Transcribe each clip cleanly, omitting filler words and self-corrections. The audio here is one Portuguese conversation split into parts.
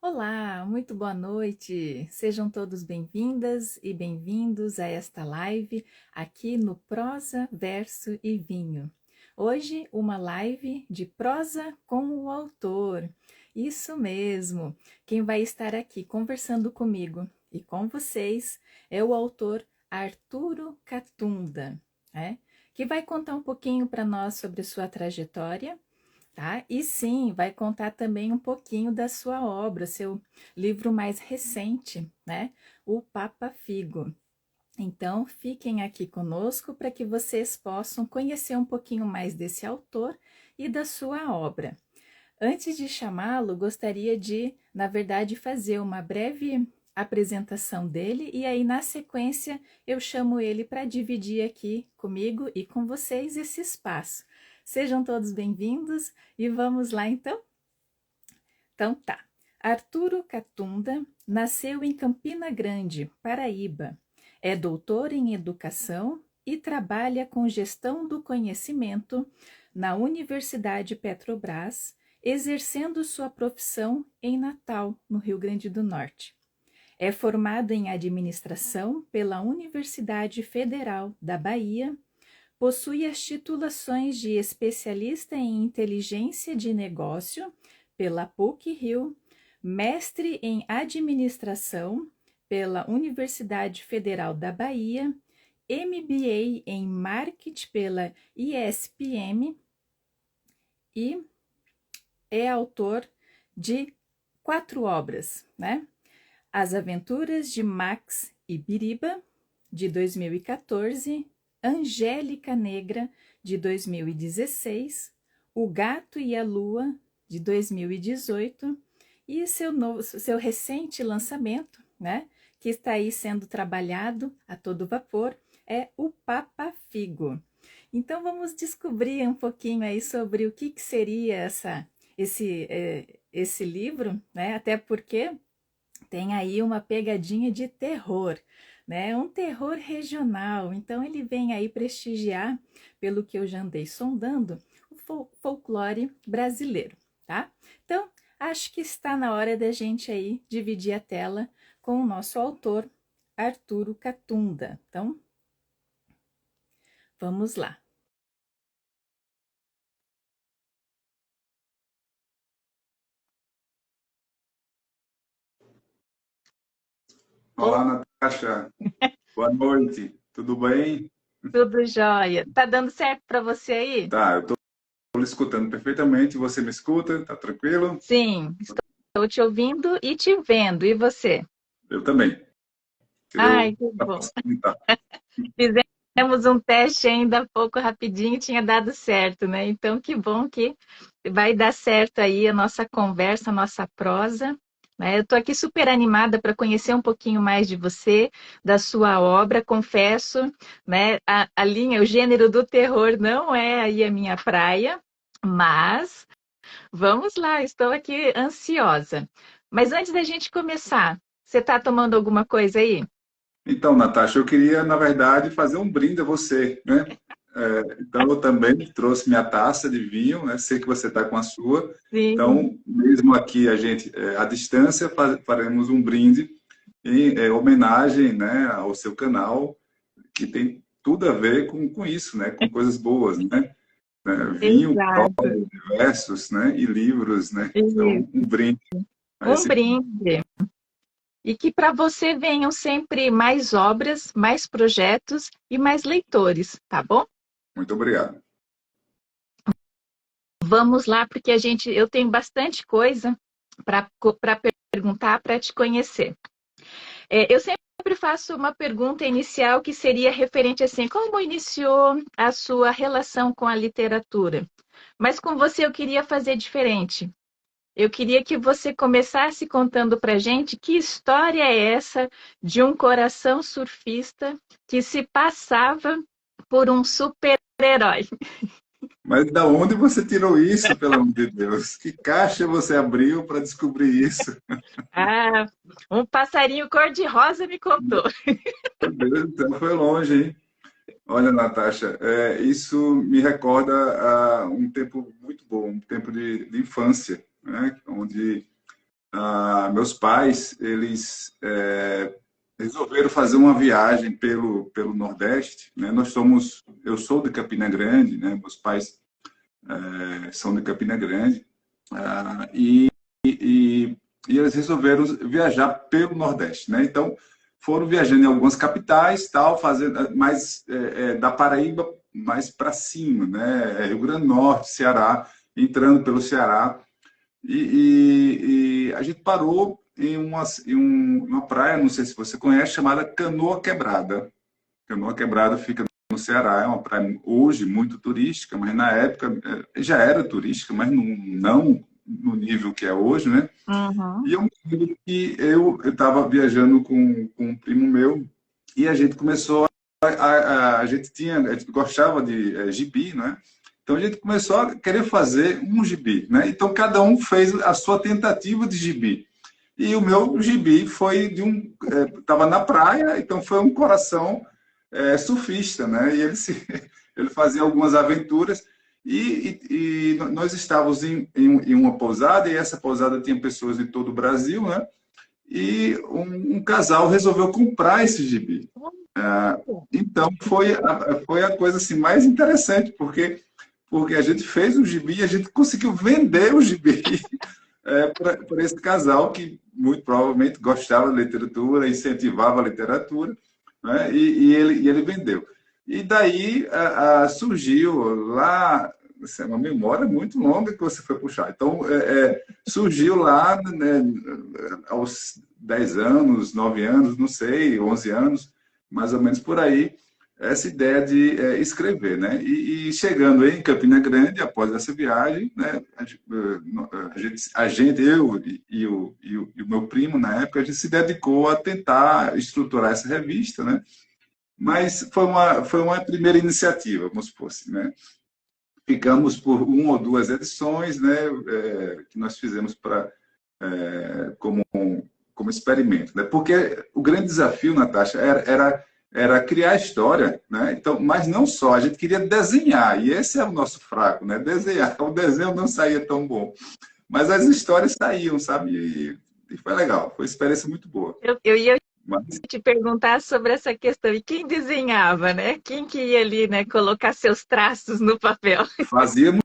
Olá, muito boa noite. Sejam todos bem-vindas e bem-vindos a esta live aqui no Prosa, Verso e Vinho. Hoje, uma live de prosa com o autor. Isso mesmo. Quem vai estar aqui conversando comigo e com vocês é o autor Arturo Catunda, que vai contar um pouquinho para nós sobre sua trajetória. Tá? E sim, vai contar também um pouquinho da sua obra, seu livro mais recente, né? O Papa Figo. Então, fiquem aqui conosco para que vocês possam conhecer um pouquinho mais desse autor e da sua obra. Antes de chamá-lo, gostaria de, na verdade, fazer uma breve apresentação dele e aí, na sequência, eu chamo ele para dividir aqui comigo e com vocês esse espaço. Sejam todos bem-vindos e vamos lá então? Então tá. Arturo Catunda nasceu em Campina Grande, Paraíba. É doutor em educação e trabalha com gestão do conhecimento na Universidade Petrobras, exercendo sua profissão em Natal, no Rio Grande do Norte. É formado em administração pela Universidade Federal da Bahia. Possui as titulações de especialista em inteligência de negócio pela PUC-Rio, mestre em administração pela Universidade Federal da Bahia, MBA em marketing pela ISPM e é autor de 4 obras, né? As Aventuras de Max e Biriba, de 2014, Angélica Negra, de 2016, O Gato e a Lua, de 2018, e seu recente lançamento, né, que está aí sendo trabalhado a todo vapor, é o Papa Figo. Então vamos descobrir um pouquinho aí sobre o que seria esse livro, né, até porque tem aí uma pegadinha de terror, né? Um terror regional. Então ele vem aí prestigiar, pelo que eu já andei sondando, o folclore brasileiro, tá? Então, acho que está na hora da gente aí dividir a tela com o nosso autor, Arturo Catunda. Então, vamos lá. Olá, Natasha. Boa noite. Tudo bem? Tudo jóia. Tá dando certo para você aí? Tá, eu estou lhe escutando perfeitamente. Você me escuta? Tá tranquilo? Sim, estou te ouvindo e te vendo. E você? Eu também. Ai, Eu que para bom. facilitar. Fizemos um teste ainda há pouco rapidinho, tinha dado certo, né? Então, que bom que vai dar certo aí a nossa conversa, a nossa prosa, né? Eu estou aqui super animada para conhecer um pouquinho mais de você, da sua obra. Confesso, né? A linha, o gênero do terror não é aí a minha praia, mas vamos lá, estou aqui ansiosa. Mas antes da gente começar, você está tomando alguma coisa aí? Então, Natasha, eu queria, na verdade, fazer um brinde a você, né? Então, eu também trouxe minha taça de vinho, né? Sei que você está com a sua. Sim. Então, mesmo aqui, a gente, à distância, faremos um brinde em homenagem, né, ao seu canal, que tem tudo a ver com isso, né? Com coisas boas, né? Vinho, Exato. prosa, versos, né? E livros, né? Então, Isso. um brinde a Um esse. brinde. E que para você venham sempre mais obras, mais projetos e mais leitores, tá bom? Muito obrigado. Vamos lá, porque eu tenho bastante coisa para perguntar, para te conhecer. Eu sempre faço uma pergunta inicial que seria referente assim, como iniciou a sua relação com a literatura? Mas com você eu queria fazer diferente. Eu queria que você começasse contando para gente que história é essa de um coração surfista que se passava por um super-herói. Mas da onde você tirou isso, pelo amor de Deus? Que caixa você abriu para descobrir isso? Ah, um passarinho cor-de-rosa me contou. Meu Deus, então foi longe, hein? Olha, Natasha, isso me recorda a um tempo muito bom, um tempo de infância, né? Onde meus pais, eles resolveram fazer uma viagem pelo Nordeste, né? Eu sou de Campina Grande, né? Meus pais são de Campina Grande, e eles resolveram viajar pelo Nordeste, né? Então, foram viajando em algumas capitais, tal, fazendo mais da Paraíba mais para cima, né? Rio Grande do Norte, Ceará, entrando pelo Ceará. E a gente parou em uma praia, não sei se você conhece, chamada Canoa Quebrada. Canoa Quebrada fica no Ceará, é uma praia hoje muito turística, mas na época já era turística, mas não no nível que é hoje, né? Uhum. E eu me lembro que eu estava viajando com um primo meu e a gente começou a gente gostava de gibi, né? Então a gente começou a querer fazer um gibi, né? Então cada um fez a sua tentativa de gibi. E o meu gibi foi estava na praia, então foi um coração surfista, né? E ele fazia algumas aventuras e nós estávamos em uma pousada e essa pousada tinha pessoas de todo o Brasil, né? E um casal resolveu comprar esse gibi. Então foi a coisa assim mais interessante porque a gente fez o gibi e a gente conseguiu vender o gibi para esse casal que muito provavelmente gostava de literatura, incentivava a literatura, né? E ele vendeu. E daí surgiu lá, essa é uma memória muito longa que você foi puxar. Então, surgiu lá, né, aos 10 anos, 9 anos, não sei, 11 anos, mais ou menos por aí, essa ideia de escrever, né? E chegando em Campina Grande, após essa viagem, né, eu e o meu primo, na época, a gente se dedicou a tentar estruturar essa revista, né? Mas foi uma primeira iniciativa, vamos supor assim, né? Ficamos por uma ou duas edições, né, que nós fizemos como experimento, né? Porque o grande desafio, Natasha, era criar a história, né? Então, mas não só, a gente queria desenhar, e esse é o nosso fraco, né? Desenhar. O desenho não saía tão bom, mas as histórias saíam, sabe? E foi legal, foi uma experiência muito boa. Eu ia Mas te perguntar sobre essa questão. E quem desenhava, né? Quem que ia ali, né, colocar seus traços no papel? fazíamos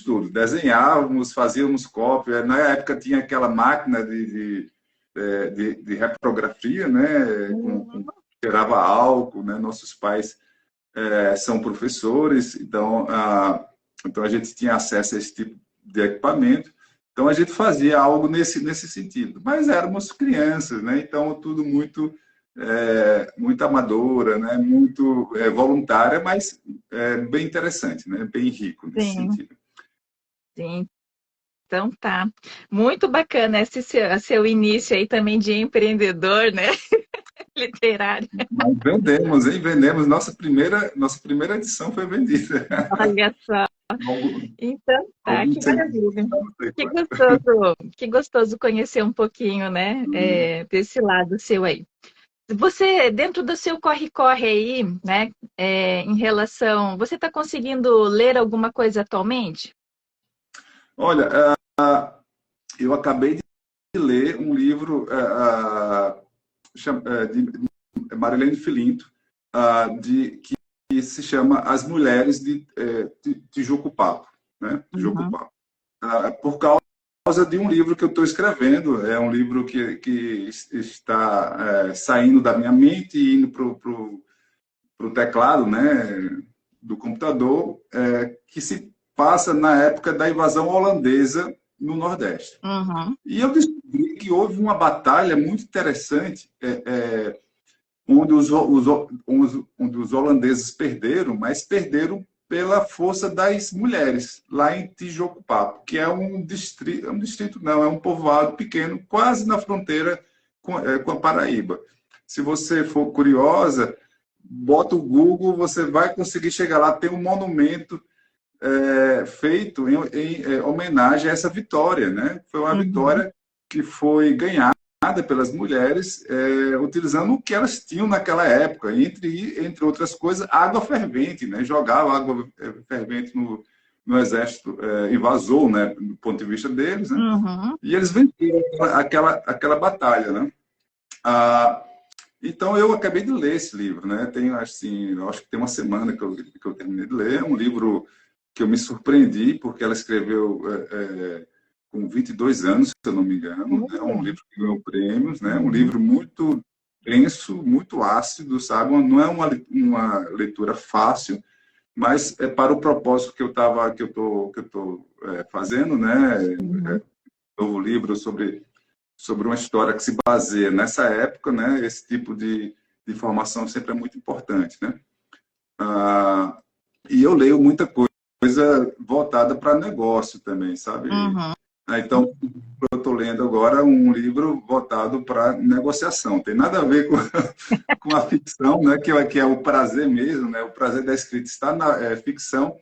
tudo, desenhávamos, fazíamos cópia. Na época tinha aquela máquina de reprografia, né? Cheirava álcool, né? Nossos pais são professores, então a gente tinha acesso a esse tipo de equipamento. Então a gente fazia algo nesse sentido. Mas éramos crianças, né? Então tudo muito amadora, né? Muito voluntária, mas bem interessante, né? Bem rico nesse Sim, sentido. sim. Então tá. Muito bacana esse seu início aí também de empreendedor, né? Literário. Mas vendemos, hein? Vendemos. Nossa primeira edição foi vendida. Olha só. Algum- Então tá, que Alguns maravilha. centímetros, não sei quanto. Que gostoso conhecer um pouquinho, né, desse lado seu aí. Você, dentro do seu corre-corre aí, né, em relação, você está conseguindo ler alguma coisa atualmente? Olha, eu acabei de ler um livro de Marilene Filinto, que se chama As Mulheres de Tijuco Papo, né? Tijuco Uhum. Papo. Por causa de um livro que eu estou escrevendo, é um livro que está saindo da minha mente e indo para o teclado, né, do computador, que se passa na época da invasão holandesa no Nordeste. Uhum. E eu descobri que houve uma batalha muito interessante, onde os holandeses perderam, mas perderam pela força das mulheres, lá em Tijocupapo, que é um distrito não, é um povoado pequeno, quase na fronteira com a Paraíba. Se você for curiosa, bota o Google, você vai conseguir chegar lá, tem um monumento feito em homenagem a essa vitória, né? Foi uma Uhum. vitória que foi ganhada pelas mulheres, utilizando o que elas tinham naquela época, entre outras coisas, água fervente, né? Jogava água fervente no exército invasor, né, do ponto de vista deles, né? Uhum. E eles venceram aquela batalha, né? Ah, então, eu acabei de ler esse livro, né? Tem, assim, eu acho que tem uma semana que eu terminei de ler. É um livro que eu me surpreendi, porque ela escreveu com 22 anos, se eu não me engano. É um livro que ganhou prêmios, né? Um livro muito denso, muito ácido, sabe? Não é uma leitura fácil, mas é para o propósito que eu tô fazendo, né? Uhum. Novo livro sobre uma história que se baseia nessa época, né? Esse tipo de informação sempre é muito importante, né? Ah, e eu leio muita coisa voltada para negócio também, sabe? Uhum. Então, eu estou lendo agora um livro voltado para negociação. Tem nada a ver com a ficção, né? Que é o prazer mesmo, né? O prazer da escrita está na ficção,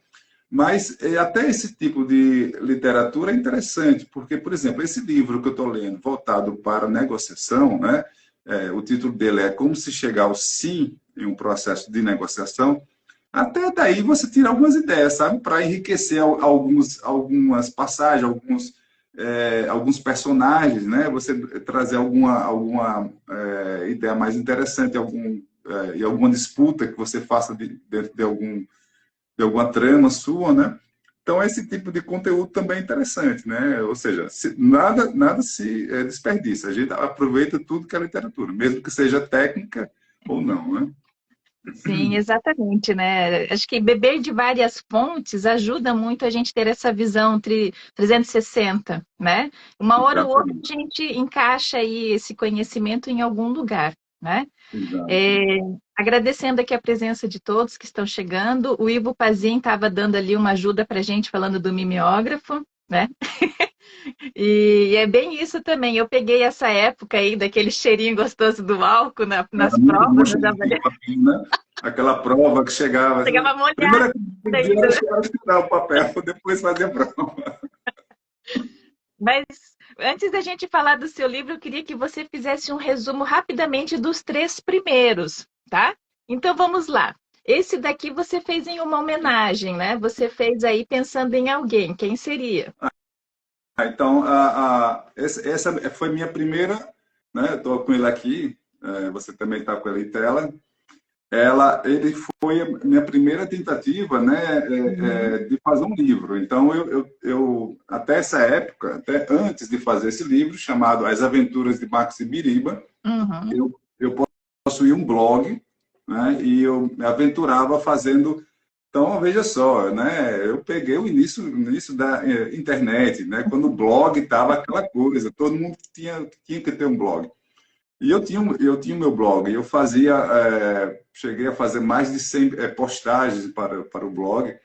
mas até esse tipo de literatura é interessante, porque, por exemplo, esse livro que eu estou lendo, voltado para negociação, né? O título dele é Como se chegar ao sim em um processo de negociação. Até daí você tira algumas ideias, sabe? Para enriquecer algumas passagens, alguns personagens, né? Você trazer alguma ideia mais interessante, e alguma disputa que você faça dentro de alguma trama sua, né? Então, esse tipo de conteúdo também é interessante, né? Ou seja, nada se desperdiça. A gente aproveita tudo que é literatura, mesmo que seja técnica ou não, né? Sim, exatamente, né? Acho que beber de várias fontes ajuda muito a gente ter essa visão 360, né? Uma hora ou outra a Exatamente. gente encaixa aí esse conhecimento em algum lugar, né? Exato. É, agradecendo aqui a presença de todos que estão chegando. O Ivo Pazin estava dando ali uma ajuda para a gente, falando do mimeógrafo, né? E é bem isso também. Eu peguei essa época aí daquele cheirinho gostoso do álcool Era nas muito bom provas, eu já chegar no papel, né? Aquela prova que chegava. pegava Primeira molhada coisa que eu ainda. fazia era estudar o papel, depois fazer a prova. Mas antes da gente falar do seu livro, eu queria que você fizesse um resumo rapidamente dos três primeiros, tá? Então vamos lá. Esse daqui você fez em uma homenagem, né? Você fez aí pensando em alguém. Quem seria? Então, essa foi minha primeira, né? Estou com ele aqui, você também está com ele em tela. Ele foi a minha primeira tentativa, né, Uhum, de fazer um livro. Então, até essa época, até antes de fazer esse livro, chamado As Aventuras de Max e Biriba, uhum, eu possuía um blog, né, e eu me aventurava fazendo. Então, veja só, né, eu peguei o início da internet, né, quando o blog estava aquela coisa, todo mundo tinha que ter um blog. E eu tinha o meu blog, eu cheguei a fazer mais de 100 postagens para o blog.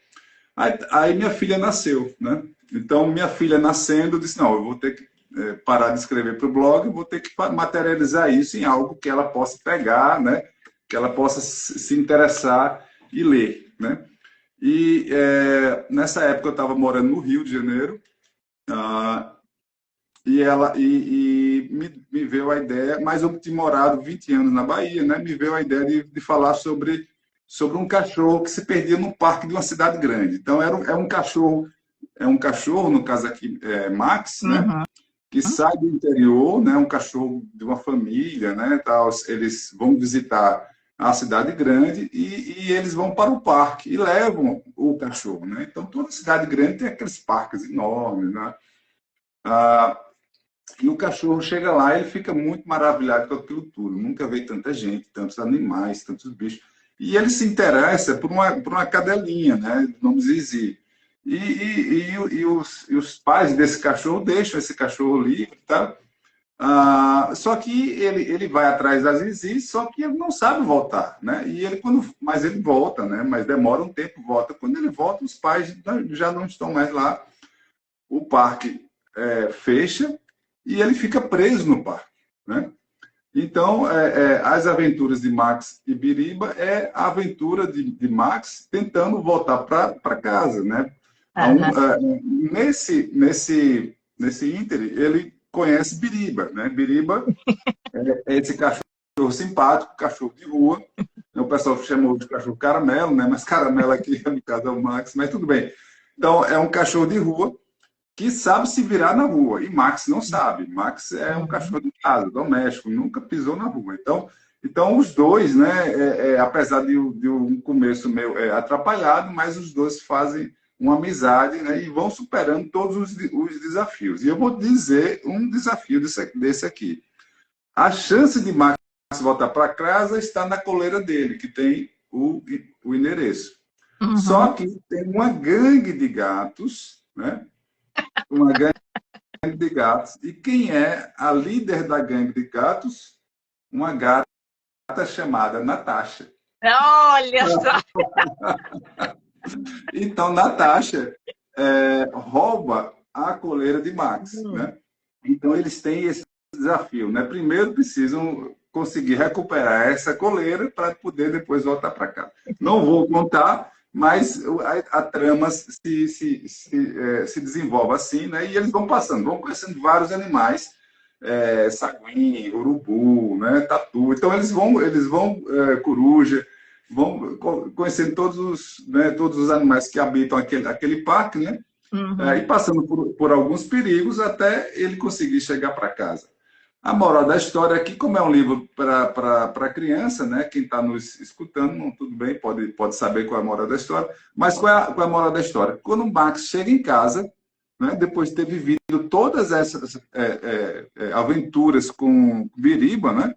Aí minha filha nasceu, né? Então, minha filha nascendo, eu disse, não, eu vou ter que parar de escrever para o blog, eu vou ter que materializar isso em algo que ela possa pegar, né? Que ela possa se interessar e ler, né? E nessa época eu estava morando no Rio de Janeiro, ah, e me veio a ideia, mas eu tinha morado 20 anos na Bahia, né? Me veio a ideia de falar sobre um cachorro que se perdia no parque de uma cidade grande. Então, é um cachorro, no caso aqui, Max, né? uhum. Que sai do interior, né? Um cachorro de uma família, né? Tal, eles vão visitar a cidade grande e eles vão para o parque e levam o cachorro, né? Então, toda cidade grande tem aqueles parques enormes, né? Ah, e o cachorro chega lá e ele fica muito maravilhado com aquilo tudo. Nunca veio tanta gente, tantos animais, tantos bichos. E ele se interessa por uma cadelinha, né? De nome Zizi. E os pais desse cachorro deixam esse cachorro livre, tá? Só que ele vai atrás da Zizi, só que ele não sabe voltar, né? Mas ele volta, né? Mas demora um tempo, volta. Quando ele volta, os pais já não estão mais lá. O parque fecha e ele fica preso no parque, né? Então, As Aventuras de Max e Biriba é a aventura de Max tentando voltar para casa, né? Aham. Nesse ínter, ele conhece Biriba, né? Biriba é esse cachorro simpático, cachorro de rua. O pessoal chamou de cachorro caramelo, né? Mas caramelo aqui, no caso, é o Max, mas tudo bem. Então, é um cachorro de rua que sabe se virar na rua. E Max não sabe. Max é um cachorro de casa, doméstico, nunca pisou na rua. Então os dois, né, apesar de um começo meio atrapalhado, mas os dois fazem uma amizade, né, e vão superando todos os desafios. E eu vou dizer um desafio desse aqui. A chance de Max voltar para casa está na coleira dele, que tem o endereço. Só que tem uma gangue de gatos, né? Uma gangue de gatos. E quem é a líder da gangue de gatos? Uma gata chamada Natasha. Olha só! Então, Natasha rouba a coleira de Max, né? Então, eles têm esse desafio, né? Primeiro, precisam conseguir recuperar essa coleira para poder depois voltar para cá. Não vou contar, mas a trama se desenvolve assim, né? E eles vão vão conhecendo vários animais, saguim, urubu, né? Tatu. Então, eles vão coruja, vão conhecendo todos os animais que habitam aquele parque, né? E passando por alguns perigos até ele conseguir chegar para casa. A moral da história aqui, como é um livro para criança, né? Quem está nos escutando, não, tudo bem, pode saber qual é a moral da história, mas qual é a moral da história? Quando o Max chega em casa, né, depois de ter vivido todas essas aventuras com Biriba, né?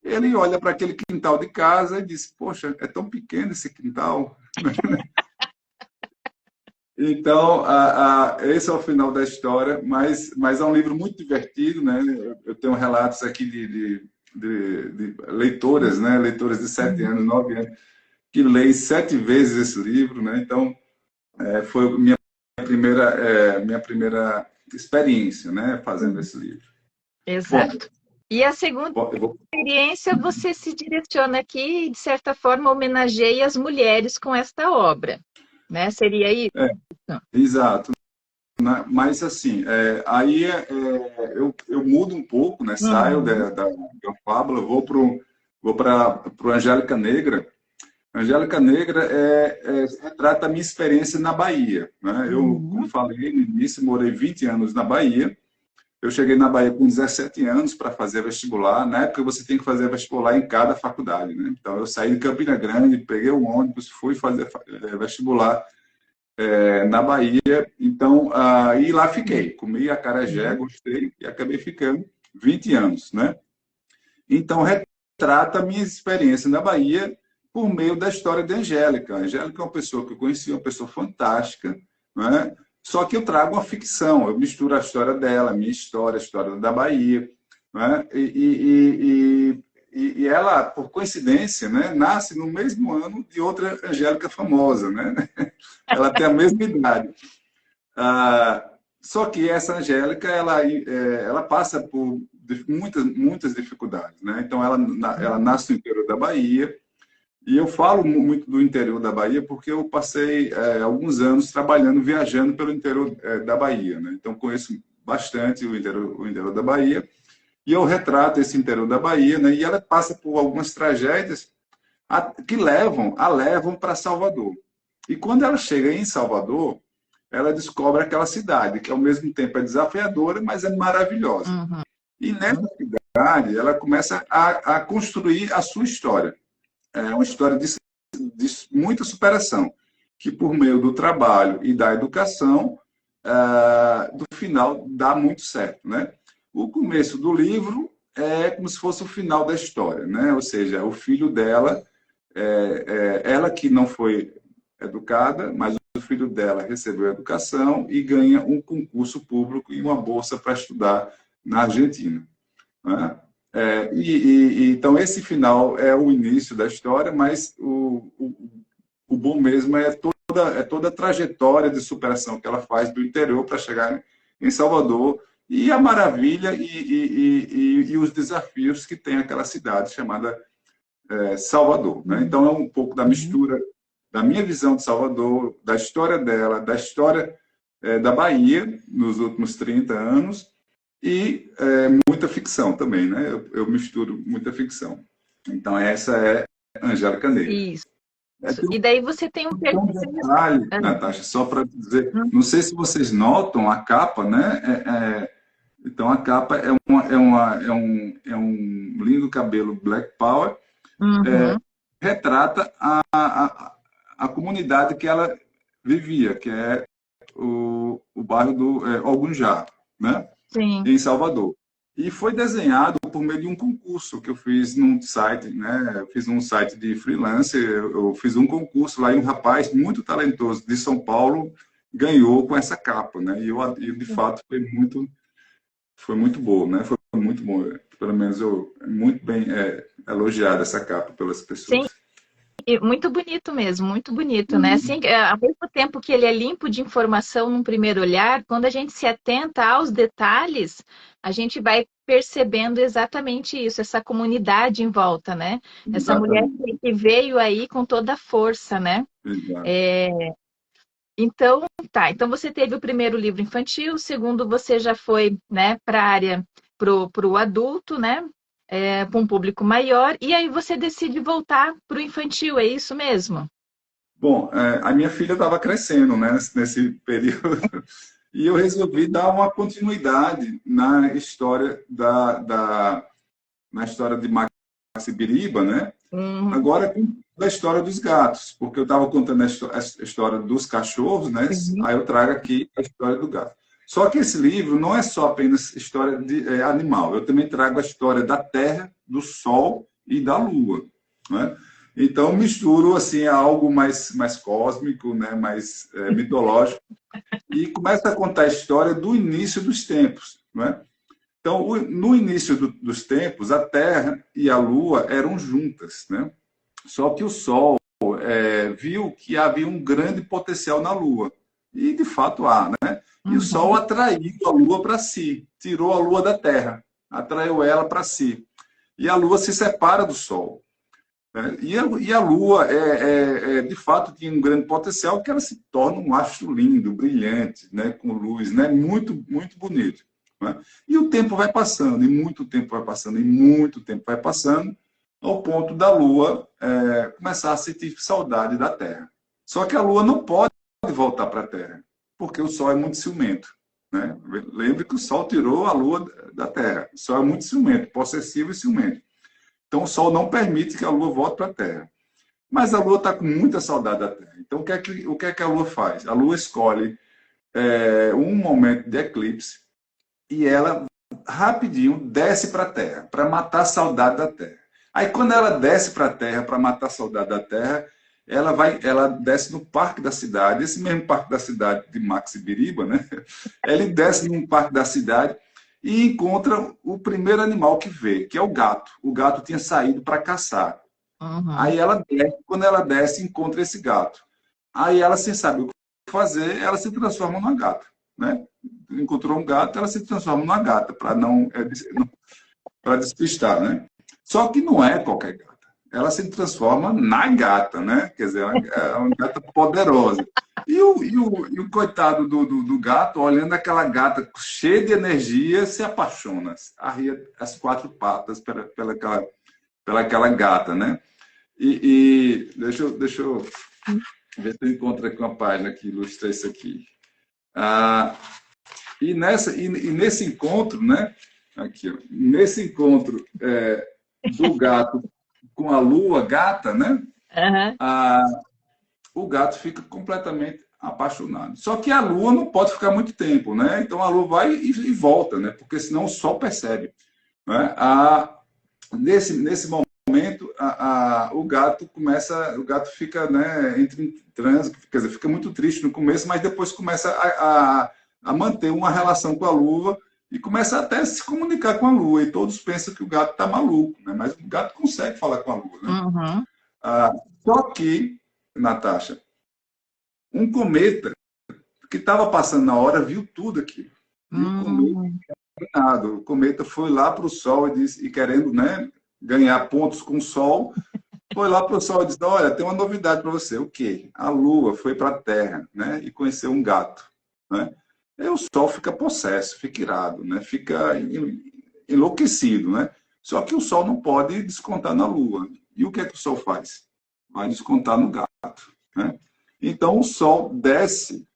Ele olha para aquele quintal de casa e diz, poxa, é tão pequeno esse quintal. Então, esse é o final da história, mas é um livro muito divertido, né? Eu tenho relatos aqui de leitoras, né? Leitoras de 7 anos, 9 anos, que leem 7 vezes esse livro, né? Então, foi minha primeira experiência, né? Fazendo esse livro. Exato. Bom, e a segunda experiência, você se direciona aqui e, de certa forma, homenageia as mulheres com esta obra, né? Seria isso? Exato. Mas, assim, aí eu mudo um pouco, né? Saio da fábula, vou para o Angélica Negra. Angélica Negra retrata a minha experiência na Bahia, né? Eu, como falei no início, morei 20 anos na Bahia. Eu cheguei na Bahia com 17 anos para fazer vestibular. Na época, você tem que fazer vestibular em cada faculdade, né? Então, eu saí de Campina Grande, peguei o ônibus, fui fazer vestibular na Bahia. Então, e lá fiquei. Comi acarajé, gostei e acabei ficando 20 anos, né? Então, retrata a minha experiência na Bahia por meio da história de Angélica. A Angélica é uma pessoa que eu conheci, uma pessoa fantástica, né? Só que eu trago uma ficção, eu misturo a história dela, a minha história, a história da Bahia, né? E ela, por coincidência, né, nasce no mesmo ano de outra Angélica famosa, né? Ela tem a mesma idade. Só que essa Angélica, ela passa por muitas dificuldades, né? Então, ela nasce no interior da Bahia, e eu falo muito do interior da Bahia porque eu passei alguns anos trabalhando, viajando pelo interior da Bahia, né? Então, conheço bastante o interior da Bahia, e eu retrato esse interior da Bahia, né? E ela passa por algumas tragédias que levam para Salvador. E quando ela chega em Salvador, ela descobre aquela cidade, que ao mesmo tempo é desafiadora, mas é maravilhosa. E nessa cidade, ela começa a construir a sua história. É uma história de muita superação, que por meio do trabalho e da educação, do final, dá muito certo, né? O começo do livro é como se fosse o final da história, né? Ou seja, o filho dela, ela que não foi educada, mas o filho dela recebeu educação e ganha um concurso público e uma bolsa para estudar na Argentina, né? Então, esse final é o início da história, mas o bom mesmo é toda a trajetória de superação que ela faz do interior para chegar em Salvador, e a maravilha e os desafios que tem aquela cidade chamada Salvador, né? Então, é um pouco da mistura da minha visão de Salvador, da história dela, da história da Bahia nos últimos 30 anos, e muita ficção também, né? Eu misturo muita ficção. Então, essa é Angélica Negra. Isso. É, E daí você tem um tem um terceiro. detalhe, Ah, Natasha, só para dizer, hum, não sei se vocês notam a capa, né? Então a capa é um lindo cabelo Black Power, uhum, retrata a comunidade que ela vivia, que é o bairro do Algunjá, né? sim. Em Salvador. E foi desenhado por meio de um concurso que eu fiz num site, né? Eu fiz um site de freelancer, eu fiz um concurso lá e um rapaz muito talentoso de São Paulo ganhou com essa capa, né? E de fato foi muito boa, né? Foi muito bom. Pelo menos eu muito bem elogiada essa capa pelas Sim, pessoas. e muito bonito mesmo, muito bonito, né? Assim, ao mesmo tempo que ele é limpo de informação num primeiro olhar, quando a gente se atenta aos detalhes, a gente vai percebendo exatamente isso, essa comunidade em volta, né? Essa mulher Exatamente. que veio aí com toda a força, né? Exato. É, então, tá. Então você teve o primeiro livro infantil, o segundo você já foi, né, para a área pro adulto, né? Para um público maior, e aí você decide voltar para o infantil, é isso mesmo? Bom, a minha filha estava crescendo, né, nesse período, e eu resolvi dar uma continuidade na história na história de Max Biriba, né? Uhum. Agora com a história dos gatos, porque eu estava contando a história dos cachorros, né? Uhum. Aí eu trago aqui a história do gato. Só que esse livro não é só apenas história de animal, eu também trago a história da Terra, do Sol e da Lua, né? Então misturo assim algo mais cósmico, né? Mais mitológico e começo a contar a história do início dos tempos, né? Então, no início dos tempos, a Terra e a Lua eram juntas, né? Só que o Sol viu que havia um grande potencial na Lua. E, de fato, há, né? E o Sol Uhum. atraiu a Lua para si, tirou a Lua da Terra, atraiu ela para si. E a Lua se separa do Sol, né? E a Lua, de fato, tinha um grande potencial que ela se torna um astro lindo, brilhante, né? Com luz, né? Muito, muito bonito, né? E o tempo vai passando, e muito tempo vai passando, e muito tempo vai passando, ao ponto da Lua começar a sentir saudade da Terra. Só que a Lua não pode voltar para a Terra, porque o Sol é muito ciumento, né? Lembre que o Sol tirou a Lua da Terra. O Sol é muito ciumento, possessivo e ciumento. Então, o Sol não permite que a Lua volte para a Terra. Mas a Lua está com muita saudade da Terra. Então, o que é que a Lua faz? A Lua escolhe um momento de eclipse e ela, rapidinho, desce para a Terra, para matar a saudade da Terra. Aí, quando ela desce para a Terra, para matar a saudade da Terra, ela desce no Parque da Cidade, esse mesmo Parque da Cidade de Max Biriba, né? Ele desce num parque da cidade e encontra o primeiro animal que vê, que é o gato. O gato tinha saído para caçar. Uhum. Aí ela desce, quando ela desce, encontra esse gato. Aí ela, sem saber o que fazer, ela se transforma numa gata, né? Encontrou um gato, ela se transforma numa gata, para não, para despistar, né? Só que não é qualquer gata. Ela se transforma na gata, né? Quer dizer, é uma gata poderosa. E o coitado do gato, olhando aquela gata cheia de energia, se apaixona, arria as quatro patas pela aquela gata, né? Deixa eu ver se eu encontro aqui uma página que ilustra isso aqui. Ah, e nesse encontro, né? Aqui, ó, nesse encontro do gato com a lua gata, né? Uhum. Ah, o gato fica completamente apaixonado. Só que a lua não pode ficar muito tempo, né? Então a lua vai e volta, né? Porque senão o sol percebe, né? Nesse momento, o gato fica, né, entra em transe, quer dizer, fica muito triste no começo, mas depois começa a manter uma relação com a lua e começa até a se comunicar com a lua. E todos pensam que o gato está maluco, né? Mas o gato consegue falar com a lua, né? Uhum. Ah, só que, Natasha, um cometa que estava passando na hora viu tudo aquilo. E o cometa, Uhum. nada, o cometa foi lá para o Sol e querendo, né, ganhar pontos com o Sol, foi lá para o Sol e disse: Olha, tem uma novidade para você. O quê? A Lua foi para a Terra, né, e conheceu um gato, né? Aí o Sol fica possesso, fica irado, né, fica enlouquecido, né? Só que o Sol não pode descontar na Lua. E o que é que o Sol faz? vai descontar no gato, né? Então, o Sol desce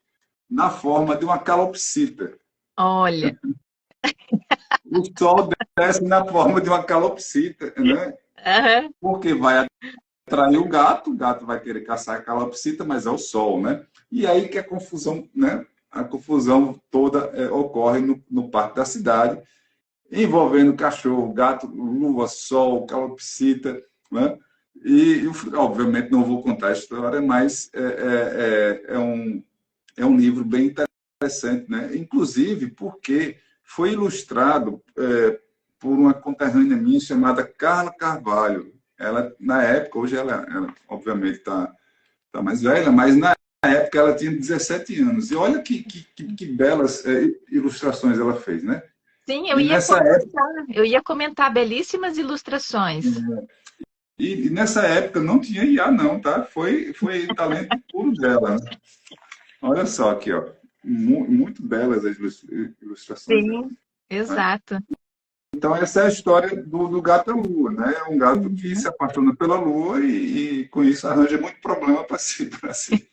na forma de uma calopsita. Olha. O Sol desce na forma de uma calopsita, né? Aham. Porque vai atrair o gato vai querer caçar a calopsita, mas é o Sol, né? E aí que a confusão, né? A confusão toda ocorre no parque da cidade, envolvendo cachorro, gato, lua, sol, calopsita, né? E, obviamente, não vou contar a história, mas é um livro bem interessante, né? Inclusive porque foi ilustrado por uma conterrânea minha chamada Carla Carvalho. Ela, na época, hoje ela obviamente tá mais velha, mas na época ela tinha 17 anos. E olha que belas ilustrações ela fez, né? Sim, E nessa época, eu ia comentar belíssimas ilustrações. nessa época não tinha IA, não, tá? Foi talento puro dela, né? Olha só aqui, ó. Muito belas as ilustrações dela. Sim, Né? exato. Então, essa é a história do gato à lua, né? É um gato que Uhum. se apaixona pela lua e com isso arranja muito problema para si, para si.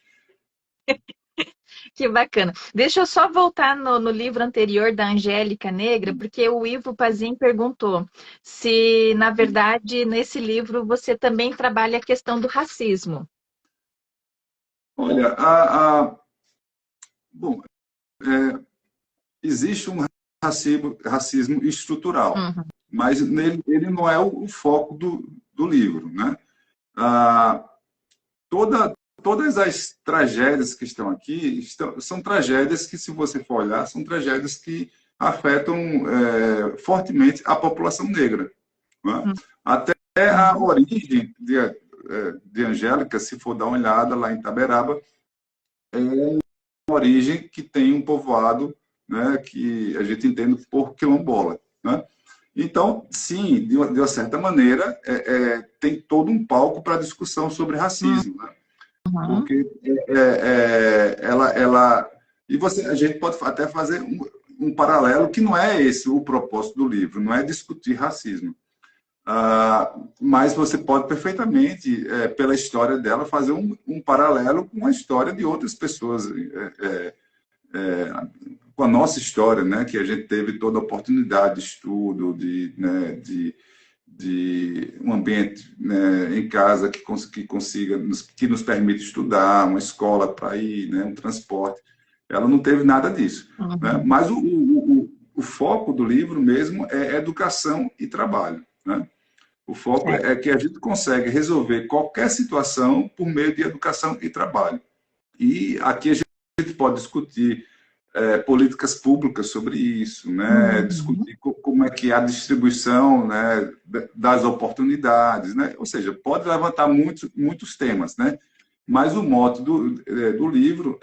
Que bacana. Deixa eu só voltar no livro anterior da Angélica Negra, porque o Ivo Pazin perguntou se, na verdade, nesse livro você também trabalha a questão do racismo. Olha, bom, existe um racismo estrutural, Uhum, mas ele não é o foco do livro, né? Ah, todas as tragédias que estão aqui são tragédias que, se você for olhar, são tragédias que afetam fortemente a população negra. Né? Até a uhum, origem de Angélica, se for dar uma olhada lá em Itaberaba, uma origem que tem um povoado, né, que a gente entende por quilombola. Né? Então, sim, de uma certa maneira, tem todo um palco para discussão sobre racismo. Né? uhum. Porque ela e a gente pode até fazer um paralelo que não é esse o propósito do livro, não é discutir racismo. Mas você pode perfeitamente, pela história dela, fazer um paralelo com a história de outras pessoas, com a nossa história, né? Que a gente teve toda a oportunidade de estudo, né, de um ambiente, né, em casa que consiga, que nos permite estudar, uma escola para ir, né, um transporte. Ela não teve nada disso. Né? Uhum. Mas o foco do livro mesmo é educação e trabalho. Né? O foco Certo. é que a gente consegue resolver qualquer situação por meio de educação e trabalho. E aqui a gente pode discutir políticas públicas sobre isso, né? Uhum. Discutir como é que é a distribuição, né, das oportunidades, né? Ou seja, pode levantar muitos temas, né? Mas o mote do livro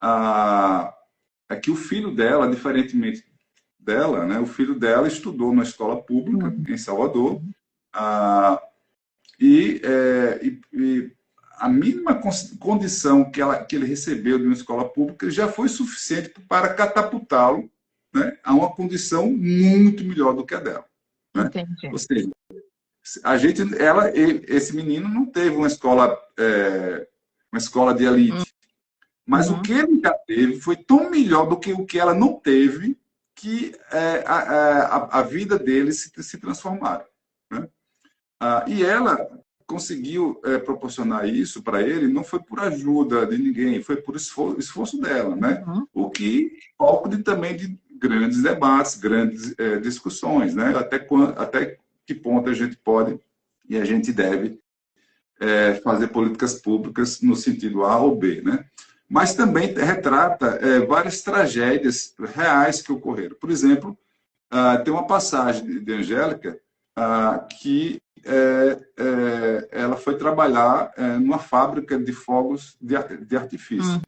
a, é que o filho dela, diferentemente dela, né, o filho dela estudou na escola pública Uhum. em Salvador, ah, e a mínima condição que ele recebeu de uma escola pública já foi suficiente para catapultá-lo, né, a uma condição muito melhor do que a dela. Né? Entendi. Ou seja, esse menino não teve uma escola de elite, mas o Uhum. que ele já teve foi tão melhor do que o que ela não teve que a vida dele se transformaram. Né? E ela conseguiu proporcionar isso para ele, não foi por ajuda de ninguém, foi por esforço dela, né? Uhum. O que palco também de grandes debates, grandes discussões, né? Até que ponto a gente pode e a gente deve fazer políticas públicas no sentido A ou B, né? Mas também retrata várias tragédias reais que ocorreram. Por exemplo, tem uma passagem de Angélica que ela foi trabalhar numa fábrica de fogos de artifício.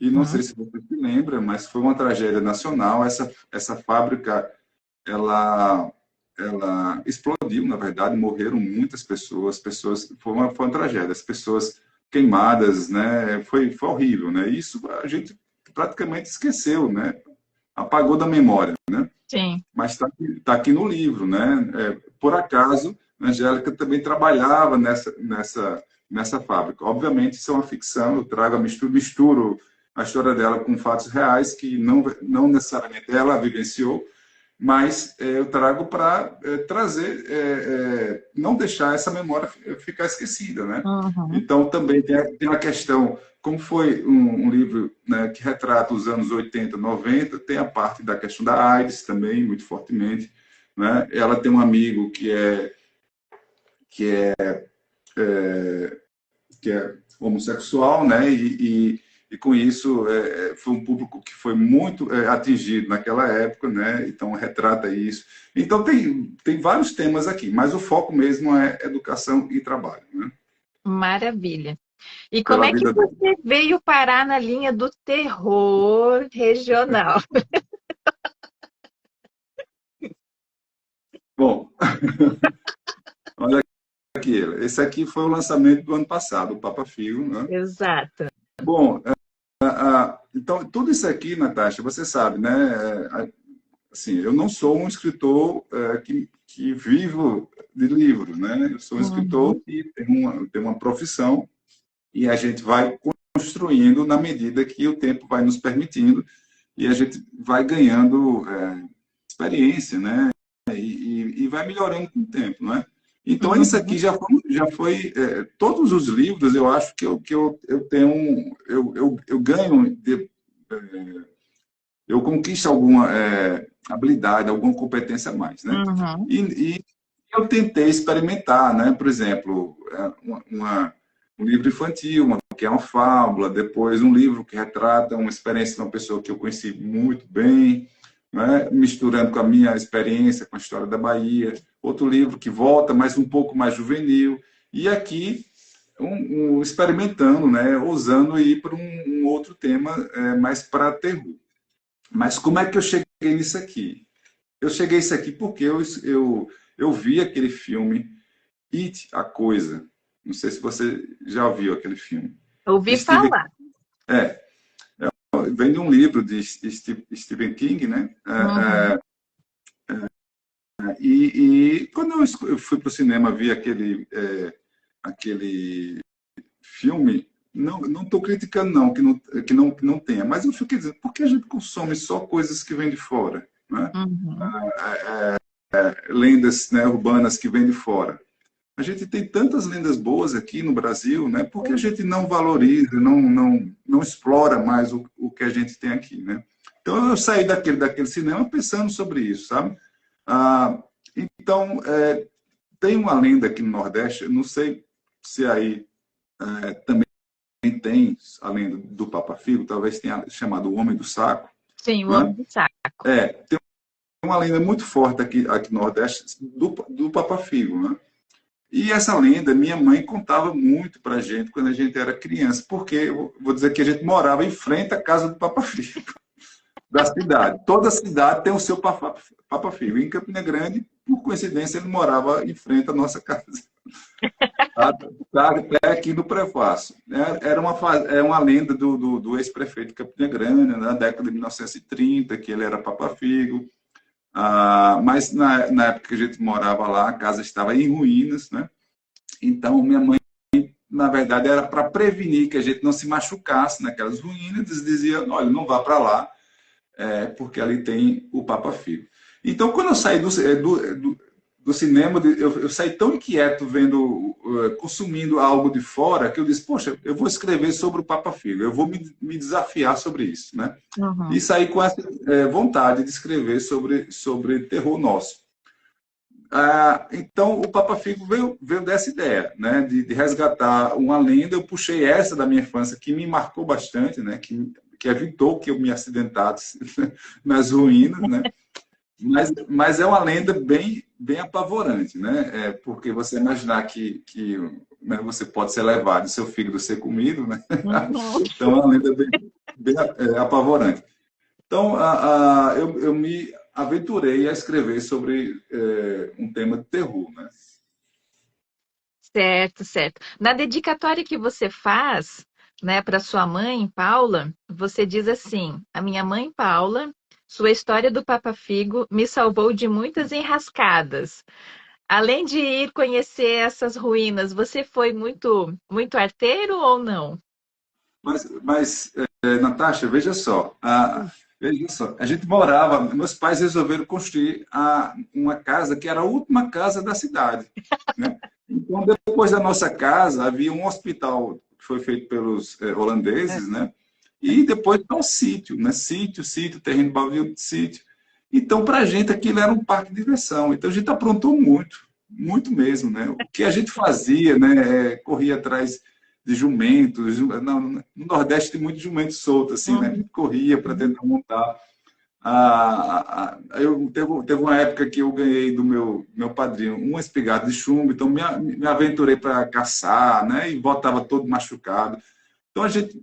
E não sei Uhum. se você se lembra, mas foi uma tragédia nacional. Essa fábrica, ela, ela explodiu, na verdade, morreram muitas pessoas, foi uma tragédia. As pessoas queimadas, né? Foi horrível, né? Isso a gente praticamente esqueceu, né? Apagou da memória, né? Sim. Mas está aqui no livro, né? Por acaso, Angélica também trabalhava nessa fábrica. Obviamente, isso é uma ficção, eu trago, misturo a história dela com fatos reais que não necessariamente ela vivenciou, mas eu trago para trazer, não deixar essa memória ficar esquecida, né? Uhum. Então, também tem a questão, como foi um livro, né, que retrata os anos 80, 90, tem a parte da questão da AIDS também, muito fortemente, né? Ela tem um amigo que é homossexual, né? E com isso foi um público que foi muito atingido naquela época, né? Então retrata isso. Então tem vários temas aqui, mas o foco mesmo é educação e trabalho, né? Maravilha. E como Pela é que vida dele. você veio parar na linha do terror regional? Bom, olha aqui, esse aqui foi o lançamento do ano passado, o Papa Figo, né? Exato. Bom, então tudo isso aqui, Natasha, você sabe, né? Assim, eu não sou um escritor que vivo de livro, né? Eu sou um escritor Uhum. que tem uma profissão e a gente vai construindo na medida que o tempo vai nos permitindo e a gente vai ganhando experiência, né? E vai melhorando com o tempo, não é? Então, isso aqui Uhum. já foi todos os livros, eu acho que eu tenho, eu ganho, eu conquisto alguma habilidade, alguma competência a mais, né? Uhum. E eu tentei experimentar, né? Por exemplo, um livro infantil, que é uma fábula, depois um livro que retrata uma experiência de uma pessoa que eu conheci muito bem, né? Misturando com a minha experiência com a história da Bahia, outro livro que volta, mas um pouco mais juvenil, e aqui experimentando, né? Ousando ir para um outro tema mais para terror. Mas como é que eu cheguei nisso aqui? Eu cheguei nisso aqui porque eu vi aquele filme It, a Coisa. Não sei se você já viu aquele filme. Ouvi Stephen, falar. é, vem de um livro de Stephen King, né? Uhum. E quando eu fui para o cinema vi aquele filme, não estou criticando não que não tenha, mas eu fiquei dizendo, por que a gente consome só coisas que vêm de fora, né? Uhum. Lendas, né, urbanas que vêm de fora. A gente tem tantas lendas boas aqui no Brasil, né? Por que a gente não valoriza, não explora mais o que a gente tem aqui, né? Então eu saí daquele cinema pensando sobre isso, sabe? Ah, então tem uma lenda aqui no Nordeste, eu não sei se aí também tem a lenda do Papa Figo, talvez tenha chamado o Homem do Saco, Sim, o Homem né? do Saco. Tem uma lenda muito forte aqui no Nordeste do Papa Figo, né? E essa lenda, minha mãe contava muito para a gente quando a gente era criança, porque eu vou dizer que a gente morava em frente à casa do Papa Figo, da cidade. Toda cidade tem o seu Papa Figo. Em Campina Grande, por coincidência, ele morava em frente à nossa casa. Tá até aqui no prefácio. Era uma lenda do ex-prefeito de Campina Grande, na década de 1930, que ele era Papa Figo. Mas na época que a gente morava lá, a casa estava em ruínas, né? Então, minha mãe, na verdade, era para prevenir que a gente não se machucasse naquelas ruínas, dizia, olha, não vá para lá, porque ali tem o Papa Figo. Então, quando eu saí do cinema, eu saí tão inquieto vendo, consumindo algo de fora, que eu disse, poxa, eu vou escrever sobre o Papa Figo, eu vou me desafiar sobre isso, né? E Uhum. saí com essa vontade de escrever sobre terror nosso. Então, o Papa Figo veio dessa ideia, né, de resgatar uma lenda. Eu puxei essa da minha infância, que me marcou bastante, né, que evitou que eu me acidentasse nas ruínas, né? Mas é uma lenda bem apavorante, né? Porque você imaginar que né, você pode ser levado e seu fígado ser comido, né? Uhum. Então, é uma lenda bem apavorante. Então, eu me aventurei a escrever sobre um tema de terror, né? Certo, certo. Na dedicatória que você faz, né, para sua mãe, Paula, você diz assim: a minha mãe Paula, sua história do Papa Figo me salvou de muitas enrascadas. Além de ir conhecer essas ruínas, você foi muito arteiro ou não? Mas, Natasha, veja só, a gente morava, meus pais resolveram construir uma casa que era a última casa da cidade, né? Então, depois da nossa casa, havia um hospital que foi feito pelos É. holandeses, né? E depois tá um sítio, né? Sítio, terreno baldio de sítio. Então, para a gente, aquilo era um parque de diversão. Então, a gente aprontou muito, muito mesmo, né? O que a gente fazia, né? Corria atrás de jumentos. No Nordeste tem muito jumento solto, assim, né? A Uhum. gente corria para tentar montar. Teve uma época que eu ganhei do meu padrinho uma espingarda de chumbo, então me aventurei para caçar, né? E voltava todo machucado. Então a gente,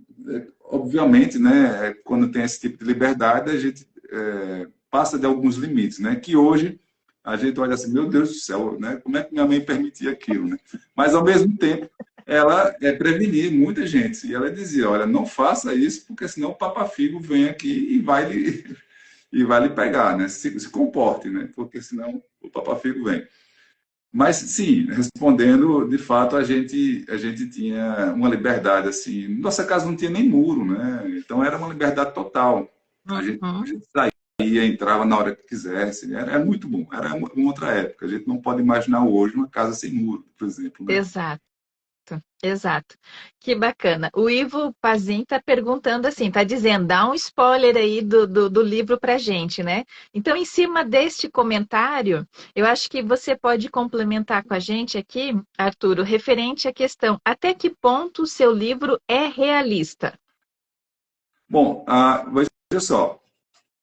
obviamente, né? Quando tem esse tipo de liberdade, a gente passa de alguns limites, né? Que hoje a gente olha assim, meu Deus do céu, né? Como é que minha mãe permitia aquilo, né? Mas ao mesmo tempo ela prevenia muita gente e ela dizia, olha, não faça isso porque senão o Papa Figo vem aqui e vai lhe pegar, né? Se comporte, né? Porque senão o Papa-Figo vem. Mas, sim, respondendo, de fato, a gente tinha uma liberdade, assim. Nossa casa não tinha nem muro, né? Então, era uma liberdade total. A Uhum. gente saía, entrava na hora que quisesse. Era muito bom. Era uma outra época. A gente não pode imaginar hoje uma casa sem muro, por exemplo, né? Exato. Exato. Que bacana. O Ivo Pazin está perguntando assim, está dizendo, dá um spoiler aí do livro para gente, né? Então, em cima deste comentário, eu acho que você pode complementar com a gente aqui, Arturo, referente à questão, até que ponto o seu livro é realista? Bom, veja só.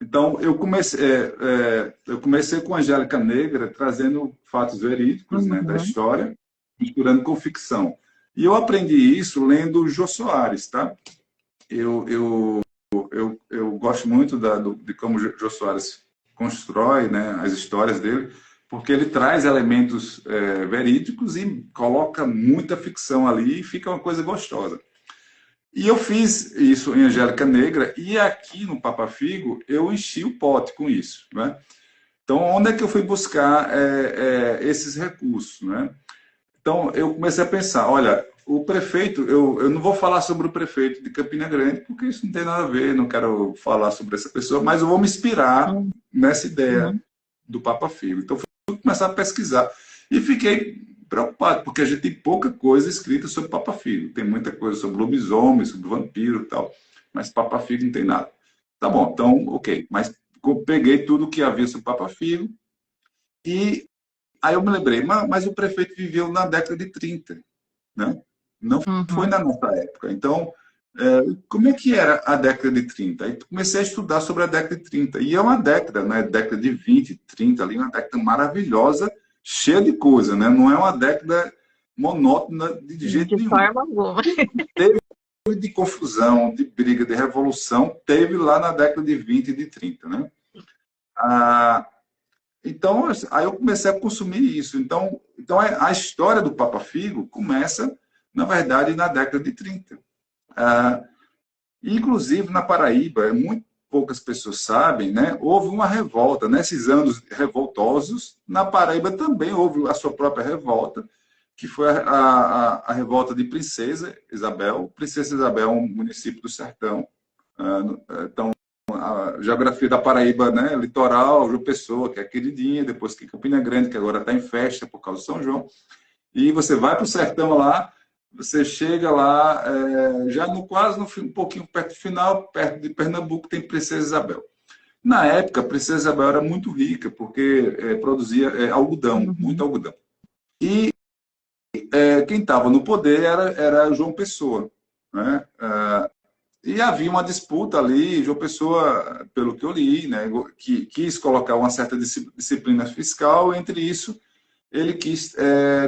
Então, eu comecei com Angélica Negra, trazendo fatos verídicos, né, da Uhum. história, misturando com ficção. E eu aprendi isso lendo o Jô Soares, tá? Eu gosto muito de como o Jô Soares constrói, né, as histórias dele, porque ele traz elementos verídicos e coloca muita ficção ali e fica uma coisa gostosa. E eu fiz isso em Angélica Negra e aqui no Papa Figo eu enchi o pote com isso, né? Então, onde é que eu fui buscar esses recursos, né? Então, eu comecei a pensar, olha, o prefeito, eu não vou falar sobre o prefeito de Campina Grande, porque isso não tem nada a ver, não quero falar sobre essa pessoa, mas eu vou me inspirar Uhum. nessa ideia Uhum. do Papa Figo. Então, fui começar a pesquisar. E fiquei preocupado, porque a gente tem pouca coisa escrita sobre Papa Figo. Tem muita coisa sobre lobisomem, sobre vampiro e tal, mas Papa Figo não tem nada. Tá bom, então, ok. Mas eu peguei tudo que havia sobre Papa Figo e aí eu me lembrei, mas o prefeito viveu na década de 30, né? Não foi Uhum. na nossa época. Então, como é que era a década de 30? Aí comecei a estudar sobre a década de 30. E é uma década, né? Década de 20, 30 ali, uma década maravilhosa, cheia de coisa, né? Não é uma década monótona de jeito De nenhum. forma alguma. Teve de confusão, de briga, de revolução, teve lá na década de 20 e de 30, né? Ah, então, aí eu comecei a consumir isso. Então a história do Papa Figo começa, na verdade, na década de 30. Ah, Inclusive, na Paraíba, muito poucas pessoas sabem, né? Houve uma revolta. Nesses anos revoltosos, na Paraíba também houve a sua própria revolta, que foi a revolta de Princesa Isabel. Princesa Isabel é um município do sertão. Então, a geografia da Paraíba, né? Litoral, João Pessoa, que é queridinha, depois que Campina Grande, que agora está em festa por causa do São João. E você vai para o sertão lá, você chega lá, já no quase no fim, um pouquinho perto do final, perto de Pernambuco, tem Princesa Isabel. Na época, Princesa Isabel era muito rica, porque produzia algodão, muito Uhum. algodão. E quem estava no poder era João Pessoa, né? E havia uma disputa ali, João Pessoa, pelo que eu li, né, que quis colocar uma certa disciplina fiscal, entre isso, ele quis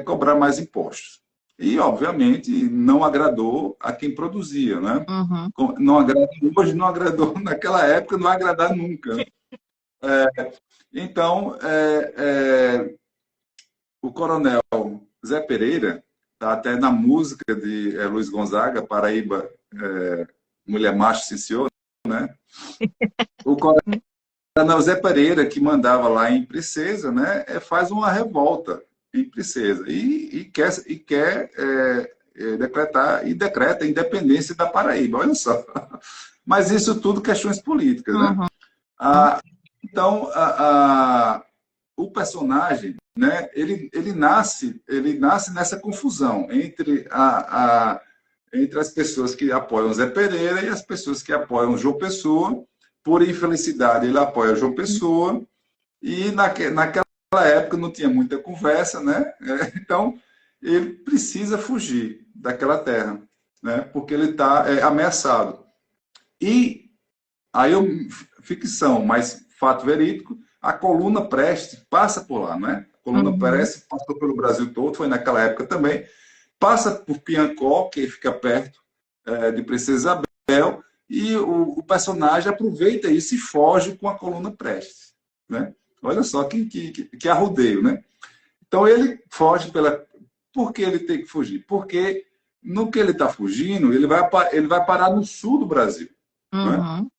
cobrar mais impostos. E, obviamente, não agradou a quem produzia, né? Uhum. Não agrada hoje, não agradou naquela época, não vai agradar nunca. Então, o coronel Zé Pereira, tá até na música de Luiz Gonzaga, Paraíba, Mulher Macho, sim senhor, né? O coronel Zé Pereira, que mandava lá em Princesa, né, faz uma revolta. em Princesa. E quer decretar, e decreta a independência da Paraíba, olha só. Mas isso tudo questões políticas, né? Uhum. Ah, então, o personagem, né, ele nasce nessa confusão entre as pessoas que apoiam Zé Pereira e as pessoas que apoiam João Pessoa. Por infelicidade, ele apoia João Pessoa, e naquela época não tinha muita conversa, né? Então, ele precisa fugir daquela terra, né? Porque ele está ameaçado. E aí, ficção, mas fato verídico, a coluna Prestes passa por lá, né? A coluna Uhum. Prestes passou pelo Brasil todo, foi naquela época também, passa por Piancó, que fica perto de Princesa Isabel, e o personagem aproveita isso e foge com a coluna Prestes, né? Olha só que arrodeio, né? Então ele foge pela... Por que ele tem que fugir? Porque no que ele está fugindo, ele vai parar no sul do Brasil, né? Uhum.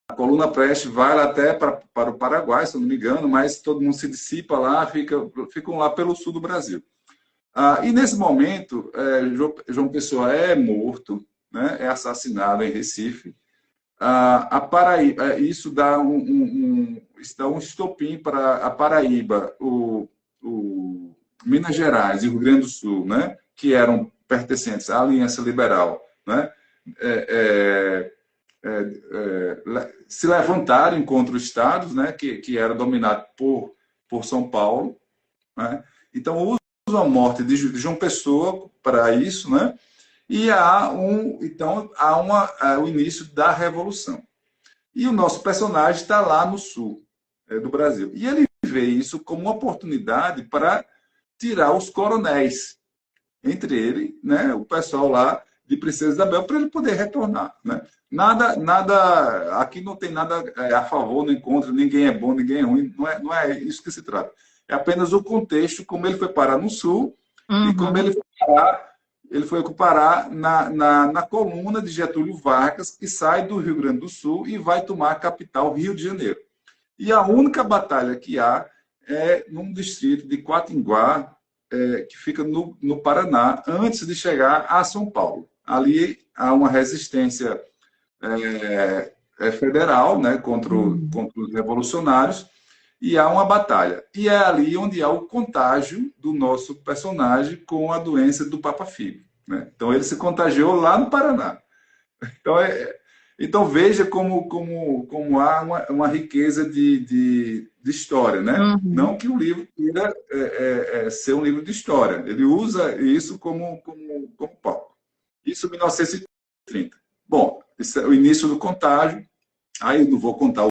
A coluna Prestes vai lá até para o Paraguai, se eu não me engano, mas todo mundo se dissipa lá, ficam lá pelo sul do Brasil. E nesse momento, João Pessoa é morto, né, é assassinado em Recife. A Paraíba, isso dá um estopim para a Paraíba, o Minas Gerais e o Rio Grande do Sul, né, que eram pertencentes à Aliança Liberal, né, é, se levantarem contra os estados, né, que era dominado por São Paulo, né? Então, usam a morte de João Pessoa para isso, né? E há o início da Revolução. E o nosso personagem está lá no sul do Brasil. E ele vê isso como uma oportunidade para tirar os coronéis, entre ele, né, o pessoal lá de Princesa Isabel, para ele poder retornar, né? Aqui não tem nada a favor, nem contra, ninguém é bom, ninguém é ruim, não é isso que se trata. É apenas o contexto, como ele foi parar no Sul e como Uhum. ele foi parar na coluna de Getúlio Vargas, que sai do Rio Grande do Sul e vai tomar a capital, Rio de Janeiro. E a única batalha que há é num distrito de Quatinguá, que fica no Paraná, antes de chegar a São Paulo. Ali há uma resistência federal, né, Uhum. contra os revolucionários, e há uma batalha. E é ali onde há o contágio do nosso personagem com a doença do Papa Figo, né? Então, ele se contagiou lá no Paraná. Então, então veja como há uma riqueza de história, né? Uhum. Não que o livro queira ser um livro de história. Ele usa isso como palco. Isso em 1930. Bom, isso é o início do contágio. Aí eu não vou contar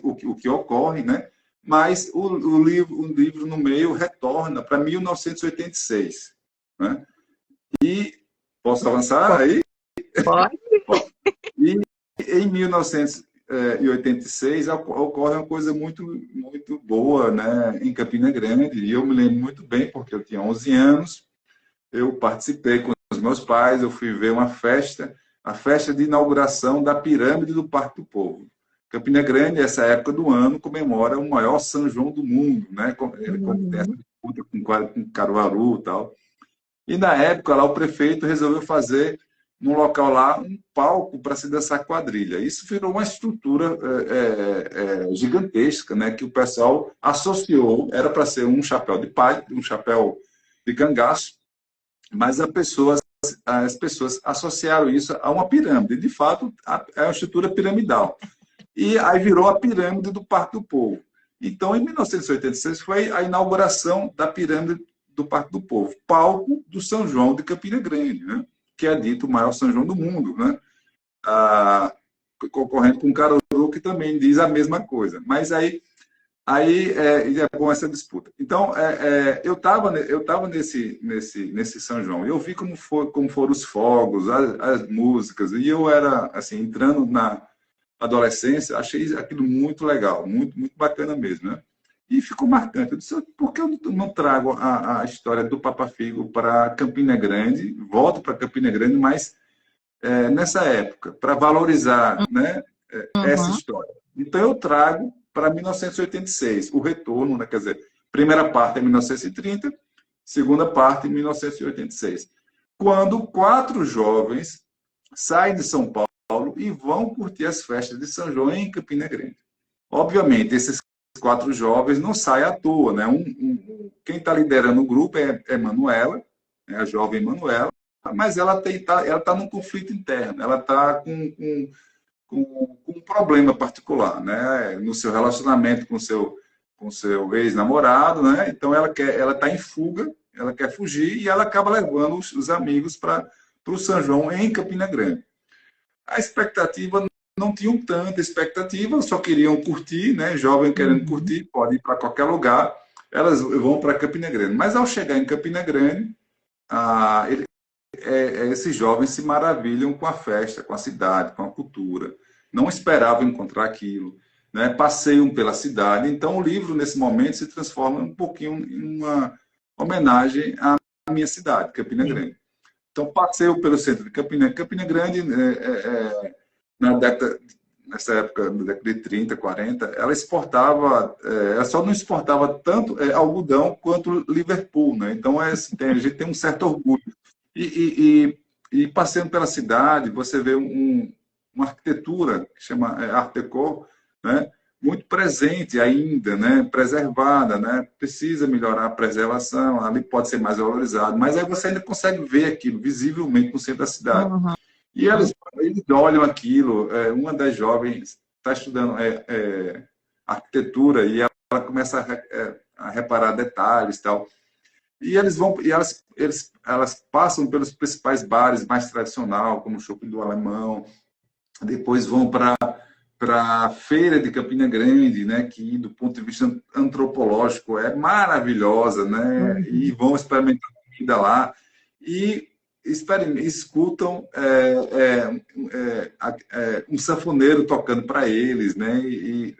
o que ocorre, né? Mas o livro no meio retorna para 1986. Né? E posso avançar aí? Pode? E em 1986 ocorre uma coisa muito, muito boa, né, em Campina Grande, e eu me lembro muito bem, porque eu tinha 11 anos, eu participei com os meus pais, eu fui ver uma festa, a festa de inauguração da Pirâmide do Parque do Povo. Campina Grande, essa época do ano, comemora o maior São João do mundo, né? Ele tem essa Uhum. disputa com Caruaru e tal. E na época lá o prefeito resolveu fazer num local lá um palco para se dançar quadrilha. Isso virou uma estrutura gigantesca, né? Que o pessoal associou, era para ser um chapéu de palha, um chapéu de cangaço, mas as pessoas associaram isso a uma pirâmide. De fato, é uma estrutura piramidal. E aí virou a pirâmide do Parque do Povo. Então, em 1986, foi a inauguração da pirâmide do Parque do Povo, palco do São João de Campina Grande, né? Que é dito o maior São João do mundo, né? Concorrendo com Caruaru, que também diz a mesma coisa. Mas aí é bom essa disputa. Então, eu tava nesse São João. Eu vi como foram os fogos, as músicas, e eu era, assim, entrando na adolescência, achei aquilo muito legal, muito, muito bacana mesmo, né? E ficou marcante. Eu disse, por que eu não trago a história do Papa Figo para Campina Grande, volto para Campina Grande, mas nessa época, para valorizar, né, essa Uhum. história. Então, eu trago para 1986, o retorno, né, quer dizer, primeira parte é 1930, segunda parte em 1986, quando 4 jovens saem de São Paulo e vão curtir as festas de São João em Campina Grande. Obviamente, esses 4 jovens não saem à toa, né? Quem está liderando o grupo é Manuela, né? A jovem Manuela, mas ela tá num conflito interno, ela está com um problema particular, né? No seu relacionamento com seu ex-namorado, né? Então ela está em fuga, ela quer fugir e ela acaba levando os amigos para o São João em Campina Grande. A expectativa, não tinham tanta expectativa, só queriam curtir, né? Jovem querendo curtir, pode ir para qualquer lugar, elas vão para Campina Grande. Mas ao chegar em Campina Grande, esses jovens se maravilham com a festa, com a cidade, com a cultura. Não esperavam encontrar aquilo, né? Passeiam pela cidade. Então o livro, nesse momento, se transforma um pouquinho em uma homenagem à minha cidade, Campina Grande. Então, passeio pelo centro de Campina Grande, nessa época, na década de 30, 40, ela exportava, ela só não exportava tanto algodão quanto Liverpool, né? Então, a gente tem um certo orgulho. E passeando pela cidade, você vê uma arquitetura que chama Art Deco, né? Muito presente ainda, né? Preservada, né? Precisa melhorar a preservação, ali pode ser mais valorizado, mas aí você ainda consegue ver aquilo visivelmente no centro da cidade. Uhum. E eles olham aquilo, uma das jovens está estudando arquitetura e ela começa a reparar detalhes e tal. E elas passam pelos principais bares mais tradicionais, como o Shopping do Alemão, depois vão para a Feira de Campina Grande, né, que do ponto de vista antropológico é maravilhosa, né, e vão experimentar comida lá e escutam um sanfoneiro tocando para eles, né, e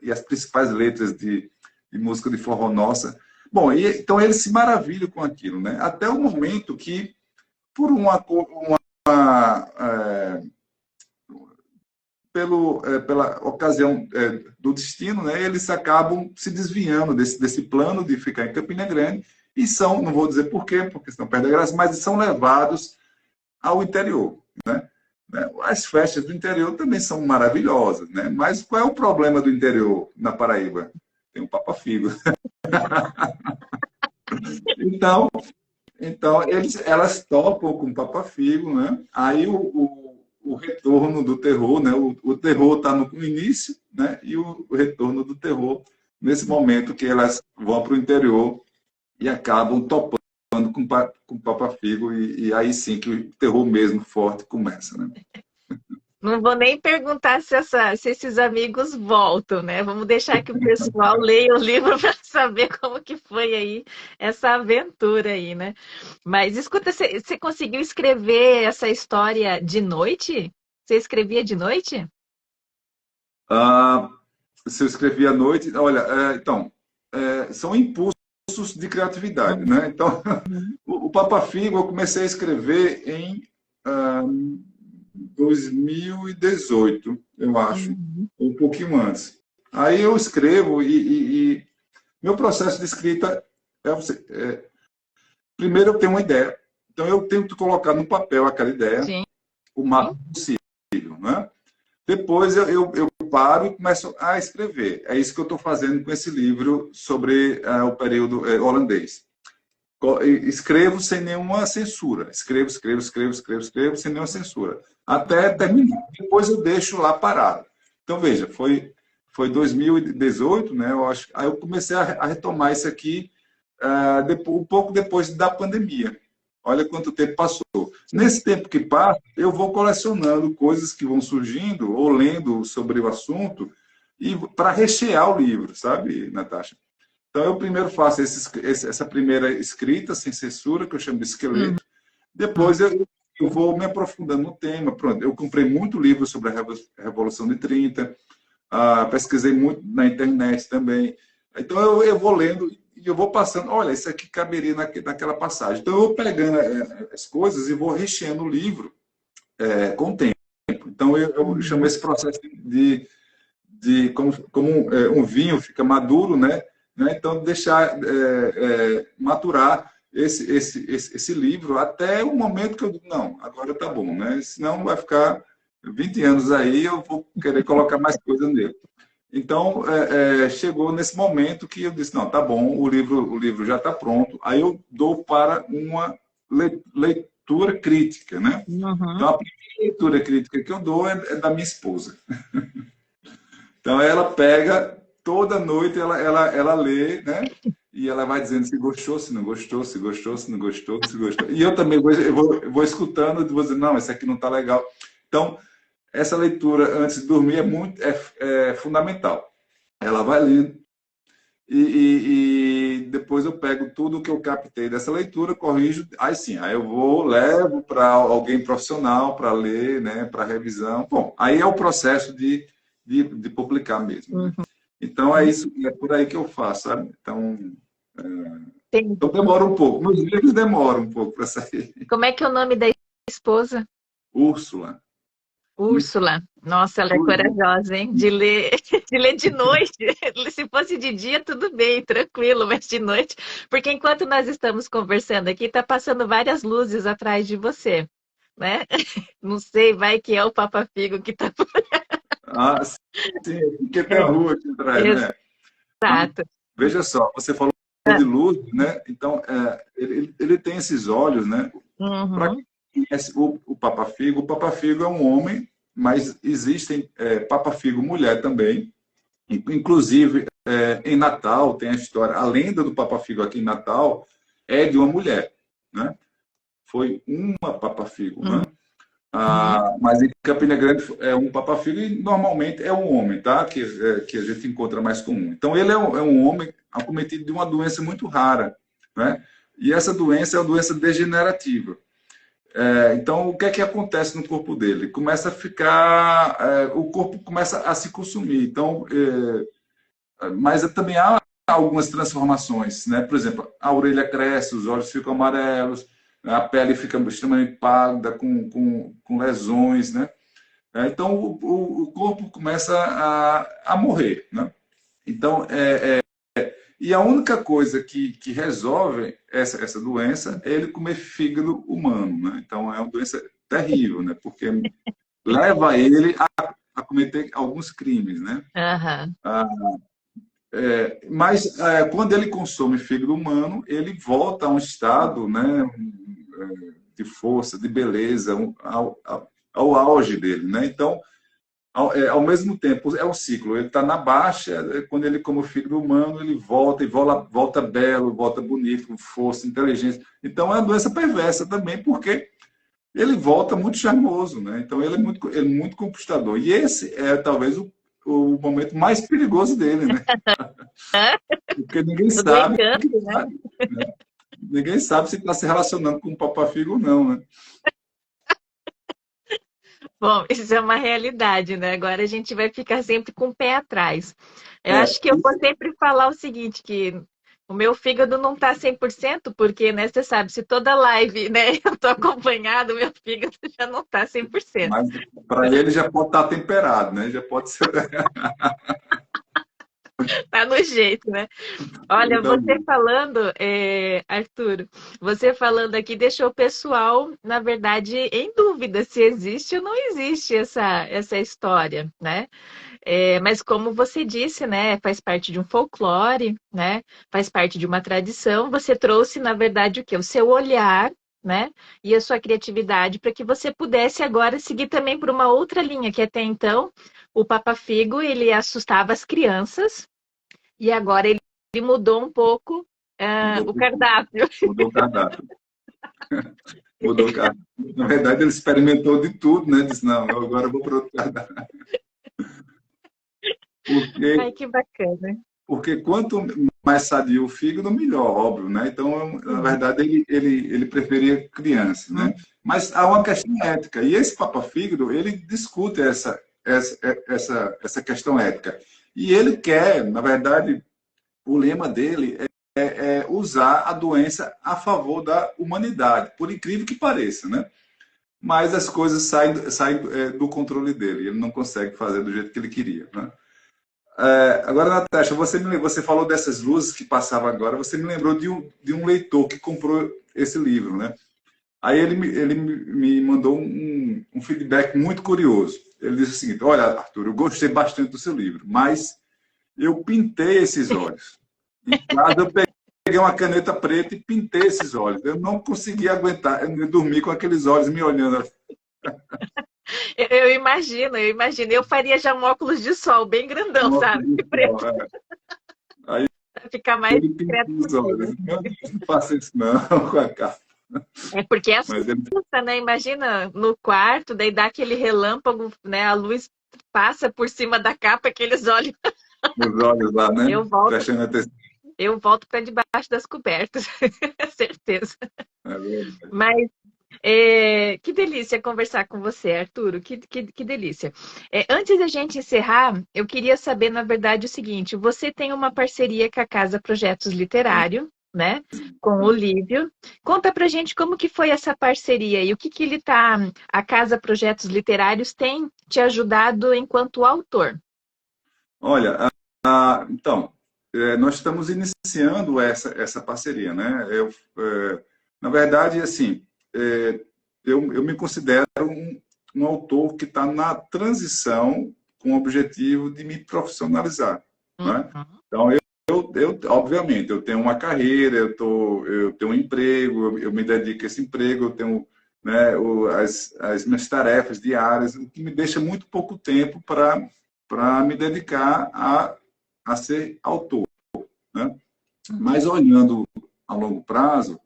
as principais letras de música de forró nossa. Bom, então eles se maravilham com aquilo, né, até o momento que, por pela ocasião do destino, né, eles acabam se desviando desse plano de ficar em Campina Grande e são, não vou dizer por quê, porque senão perde a graça, mas são levados ao interior, né? As festas do interior também são maravilhosas, né? Mas qual é o problema do interior na Paraíba? Tem um Papa-Figo. Então elas topam com o Papa-Figo, né? Aí o retorno do terror, né? O terror está no início, né? E o retorno do terror nesse momento que elas vão para o interior e acabam topando com Papa-Figo e aí sim que o terror mesmo forte começa, né? Não vou nem perguntar se esses amigos voltam, né? Vamos deixar que o pessoal leia o livro para saber como que foi aí essa aventura aí, né? Mas escuta, você conseguiu escrever essa história de noite? Você escrevia de noite? Se eu escrevi à noite, olha, então, são impulsos de criatividade, né? Então, o Papa-Figo eu comecei a escrever em 2018, eu acho, um pouquinho antes. Aí eu escrevo e meu processo de escrita primeiro eu tenho uma ideia, então eu tento colocar no papel aquela ideia, Sim. o máximo possível, né? Depois eu paro e começo a escrever. É isso que eu estou fazendo com esse livro sobre o período holandês. Escrevo sem nenhuma censura. Escrevo sem nenhuma censura. Até terminar. Depois eu deixo lá parado. Então, veja, foi 2018, né? Eu acho, aí eu comecei a retomar isso aqui um pouco depois da pandemia. Olha quanto tempo passou. Nesse tempo que passa, eu vou colecionando coisas que vão surgindo ou lendo sobre o assunto e para rechear o livro, sabe, Natasha? Então, eu primeiro faço essa primeira escrita sem censura, que eu chamo de esqueleto. Depois, eu vou me aprofundando no tema. Pronto, eu comprei muito livro sobre a Revolução de 30, pesquisei muito na internet também. Então, eu vou lendo e eu vou passando. Olha, isso aqui caberia naquela passagem. Então, eu vou pegando as coisas e vou recheando o livro com o tempo. Então, eu chamo esse processo de como um vinho fica maduro, né? né? Então, deixar maturar esse livro até o momento que eu digo, não, agora tá bom, né? Senão vai ficar 20 anos aí, eu vou querer colocar mais coisa nele. Então, chegou nesse momento que eu disse, não, tá bom, o livro já está pronto. Aí eu dou para uma leitura crítica, né? Então, Uhum. a primeira leitura crítica que eu dou é da minha esposa. Então, ela pega, toda noite ela lê, né? E ela vai dizendo se gostou, se não gostou, se gostou, se não gostou, se gostou. E eu também vou escutando e vou dizendo, não, esse aqui não está legal. Então, essa leitura antes de dormir é fundamental. Ela vai lendo e depois eu pego tudo que eu captei dessa leitura, corrijo, aí sim, aí eu levo para alguém profissional para ler, né, para revisão. Bom, aí é o processo de publicar mesmo, né? Uhum. Então é isso, é por aí que eu faço, sabe? Então, Entendi. demora um pouco, meus livros demoram um pouco para sair. Como é que é o nome da esposa? Úrsula, Úrsula. Nossa, ela é Úrsula. corajosa, hein? De ler, de ler de noite. Se fosse de dia, tudo bem, tranquilo, mas de noite. Porque enquanto nós estamos conversando aqui, tá passando várias luzes atrás de você, né? Não sei, vai que é o Papa Figo que tá. Ah, sim, porque tem a É, rua aqui atrás, né? Mas, exato. veja só, você falou de luz, né? Então, ele tem esses olhos, né? Para Uhum. quem conhece o Papa Figo é um homem, mas existem Papa Figo mulher também. Inclusive, em Natal tem a história, a lenda do Papa Figo aqui em Natal é de uma mulher, né? Foi uma Papa Figo, né? Uhum. Mas em Campina Grande é um Papa-Figo e normalmente é um homem, tá? Que a gente encontra mais comum. Então ele é um homem acometido de uma doença muito rara, né? E essa doença é uma doença degenerativa. Então o que é que acontece no corpo dele? Começa a ficar, o corpo começa a se consumir. Então, mas também há algumas transformações, né? Por exemplo, a orelha cresce, os olhos ficam amarelos, a pele fica extremamente pálida, com lesões, né? Então, o corpo começa a morrer, né? Então, e a única coisa que resolve essa doença é ele comer fígado humano, né? Então, é uma doença terrível, né? Porque leva ele a cometer alguns crimes, né? Aham. Mas quando ele consome fígado humano, ele volta a um estado, né, de força, de beleza, ao auge dele, né? Então, ao mesmo tempo, é um ciclo. Ele está na baixa, quando ele come o fígado humano, ele volta e volta belo, volta bonito, com força, inteligência. Então, é uma doença perversa também, porque ele volta muito charmoso, né? Então, ele é muito conquistador. E esse é talvez o momento mais perigoso dele, né? Porque ninguém Do sabe, encanto, né? né? Ninguém sabe se está se relacionando com o Papa-Figo ou não, né? Bom, isso é uma realidade, né? Agora a gente vai ficar sempre com o pé atrás. Eu É, acho que eu vou sempre falar o seguinte, que o meu fígado não tá 100%, porque, né, você sabe, se toda live, né, eu tô acompanhado, meu fígado já não tá 100%. mas para ele já pode estar temperado, né? Já pode ser. Tá no jeito, né? Olha, você falando, Arthur, você falando aqui deixou o pessoal, na verdade, em dúvida se existe ou não existe essa história, né? Mas como você disse, né, faz parte de um folclore, né? Faz parte de uma tradição. Você trouxe, na verdade, o quê? O seu olhar, né? E a sua criatividade para que você pudesse agora seguir também por uma outra linha, que até então o Papa Figo, ele assustava as crianças e agora ele mudou um pouco Mudou, o cardápio. mudou o cardápio. Mudou o cardápio. Na verdade, ele experimentou de tudo, né? Disse, não, eu agora vou para outro cardápio. Ai, Porque, que bacana. porque quanto mais sadio o fígado, melhor, óbvio, né? Então, na Sim. verdade, ele preferia crianças, né? Mas há uma questão ética. E esse Papa Fígado, ele discute essa questão ética. E ele quer, na verdade, o lema dele é usar a doença a favor da humanidade, por incrível que pareça, né? Mas as coisas saem do controle dele, ele não consegue fazer do jeito que ele queria, né? Agora, Natasha, você falou dessas luzes que passavam agora, você me lembrou de um leitor que comprou esse livro, né? Aí ele me mandou um feedback muito curioso. Ele disse o seguinte: olha, Arthur, eu gostei bastante do seu livro, mas eu pintei esses olhos. Em casa, eu peguei uma caneta preta e pintei esses olhos. Eu não consegui aguentar, eu dormi com aqueles olhos me olhando. Eu imagino, eu imagino. Eu faria já um óculos de sol bem grandão, sabe? Preto, Aí para ficar mais ele discreto pintou os olhos. possível. Meu Deus, não faça isso não com a capa. É porque Mas ele assusta, né? Imagina no quarto, daí dá aquele relâmpago, né? A luz passa por cima da capa, aqueles olhos. tem os olhos lá, né? Eu volto, Prestando atenção. eu volto para debaixo das cobertas, certeza. É verdade. Mas que delícia conversar com você, Arturo. Que delícia. Antes da gente encerrar, eu queria saber, na verdade, o seguinte: você tem uma parceria com a Casa Projetos Literário, né? Com o Lívio. Conta pra gente como que foi essa parceria e o que ele tá. A Casa Projetos Literários tem te ajudado enquanto autor. Olha, então, nós estamos iniciando essa parceria, né? Na verdade, assim, eu me considero um autor que está na transição com o objetivo de me profissionalizar, né? Uhum, Então, obviamente, eu tenho uma carreira, eu tenho um emprego, eu me dedico a esse emprego, eu tenho, né, as minhas tarefas diárias, o que me deixa muito pouco tempo para me dedicar a ser autor, né? Mas olhando a longo prazo,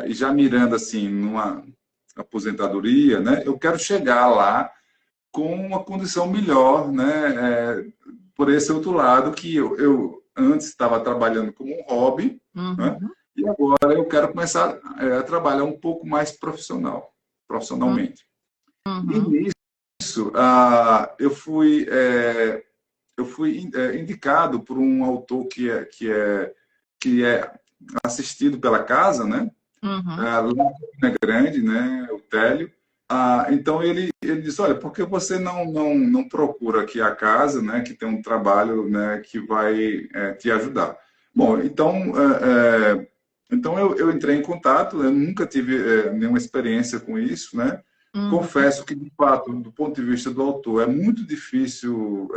e já mirando assim numa aposentadoria, né, eu quero chegar lá com uma condição melhor, né, por esse outro lado que eu antes estava trabalhando como um hobby, né, uhum, e agora eu quero começar a trabalhar um pouco mais profissionalmente. E uhum, nisso, eu fui indicado por um autor que é assistido pela casa, né? uhum, Lá em Campina Grande, né? O Télio. Então ele disse: olha, por que você não procura aqui a casa, né? Que tem um trabalho, né? Que vai te ajudar. Bom, então eu entrei em contato. Eu nunca tive nenhuma experiência com isso, né? uhum, Confesso que, de fato, do ponto de vista do autor, é muito difícil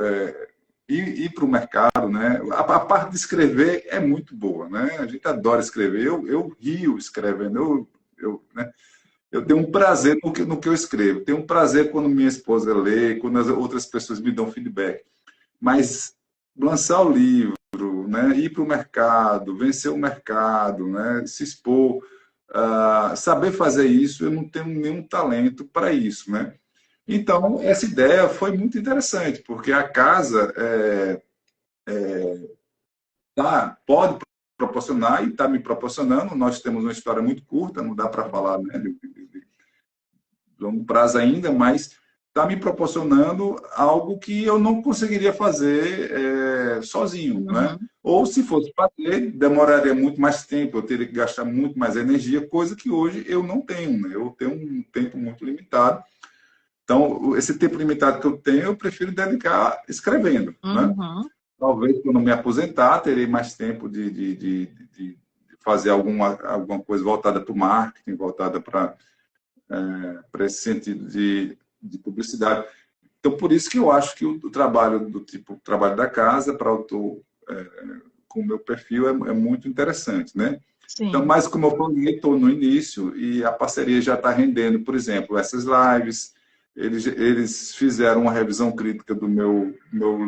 ir para o mercado, né? A parte de escrever é muito boa, né? A gente adora escrever. Eu rio escrevendo. Né? Eu tenho um prazer no que eu escrevo. Tenho um prazer quando minha esposa lê, quando as outras pessoas me dão feedback. Mas lançar o livro, né? Ir para o mercado, vencer o mercado, né? Se expor, saber fazer isso, eu não tenho nenhum talento para isso, né? Então, essa ideia foi muito interessante, porque a casa pode proporcionar e está me proporcionando. Nós temos uma história muito curta, não dá para falar, né, de longo prazo ainda, mas está me proporcionando algo que eu não conseguiria fazer sozinho, né? uhum. Ou se fosse fazer, demoraria muito mais tempo, eu teria que gastar muito mais energia, coisa que hoje eu não tenho, né? Eu tenho um tempo muito limitado. Então, esse tempo limitado que eu tenho, eu prefiro dedicar escrevendo, né? Uhum. Talvez, quando me aposentar, terei mais tempo de fazer alguma coisa voltada para o marketing, voltada para esse sentido de publicidade. Então, por isso que eu acho que o trabalho do tipo trabalho da casa para autor com o meu perfil é muito interessante, né? Então, Sim. mas como eu falei, estou no início e a parceria já está rendendo, por exemplo, essas lives. Eles fizeram uma revisão crítica do meu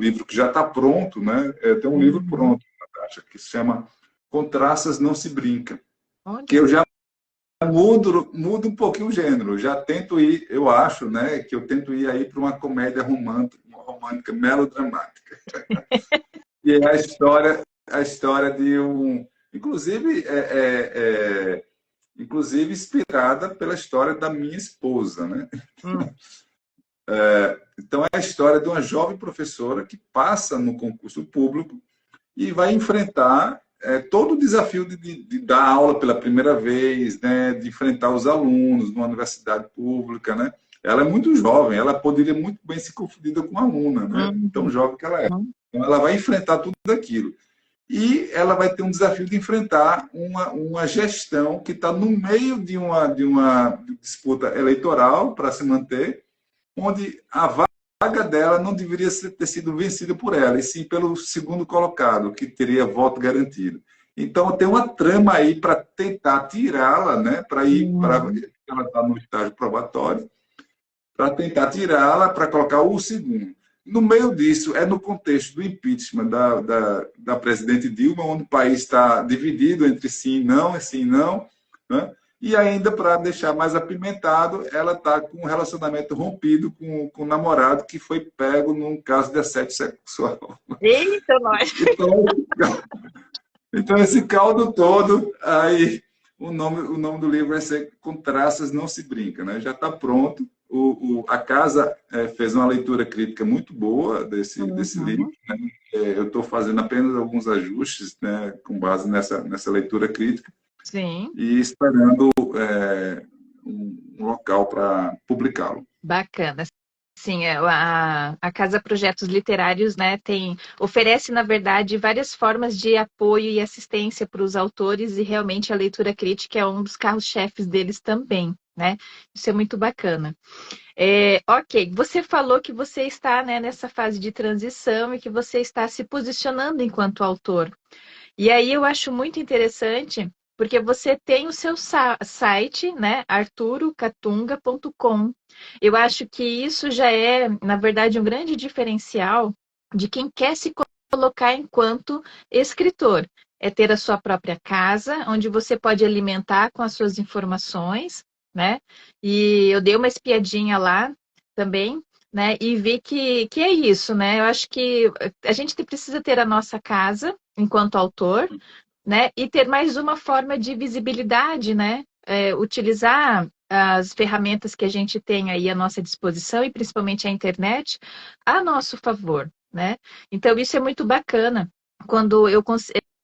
livro, que já está pronto, né? Tem um livro Uhum. pronto, Natasha, que se chama Com Traças Não Se Brinca, que Olha. eu já mudo um pouquinho o gênero, já tento ir, eu acho, né, que eu tento ir aí para uma comédia romântica melodramática. E é a história de um, inclusive, inclusive inspirada pela história da minha esposa, né? Hum. Então, é a história de uma jovem professora que passa no concurso público e vai enfrentar todo o desafio de dar aula pela primeira vez, né, de enfrentar os alunos numa universidade pública, né? Ela é muito jovem, ela poderia muito bem ser confundida com uma aluna, né? Tão Uhum. jovem que ela é. Então, ela vai enfrentar tudo aquilo. E ela vai ter um desafio de enfrentar uma gestão que está no meio de uma disputa eleitoral para se manter, onde a vaga dela não deveria ter sido vencida por ela, e sim pelo segundo colocado, que teria voto garantido. Então, tem uma trama aí para tentar tirá-la, né, para ir para ela está no estágio probatório, para tentar tirá-la, para colocar o segundo. No meio disso, é no contexto do impeachment da presidente Dilma, onde o país está dividido entre sim e não, né? E ainda, para deixar mais apimentado, ela está com um relacionamento rompido com o namorado que foi pego num caso de assédio sexual. Eita, nós! Então, esse caldo todo, aí o nome do livro vai ser Com Traças Não Se Brinca, né? Já está pronto. A casa fez uma leitura crítica muito boa desse livro, né? Eu estou fazendo apenas alguns ajustes, né, com base nessa leitura crítica. Sim. E esperando um local para publicá-lo. Bacana. Sim, a Casa Projetos Literários, né, oferece, na verdade, várias formas de apoio e assistência para os autores, e realmente a leitura crítica é um dos carros-chefes deles também, né? Isso é muito bacana. Ok, você falou que você está, né, nessa fase de transição e que você está se posicionando enquanto autor. E aí eu acho muito interessante, porque você tem o seu site, né, arturocatunga.com. Eu acho que isso já é, na verdade, um grande diferencial de quem quer se colocar enquanto escritor. É ter a sua própria casa, onde você pode alimentar com as suas informações, né? E eu dei uma espiadinha lá também, né? E vi que é isso, né? Eu acho que a gente precisa ter a nossa casa enquanto autor, né? E ter mais uma forma de visibilidade, né? Utilizar as ferramentas que a gente tem aí à nossa disposição, e principalmente a internet, a nosso favor, né? Então, isso é muito bacana. Quando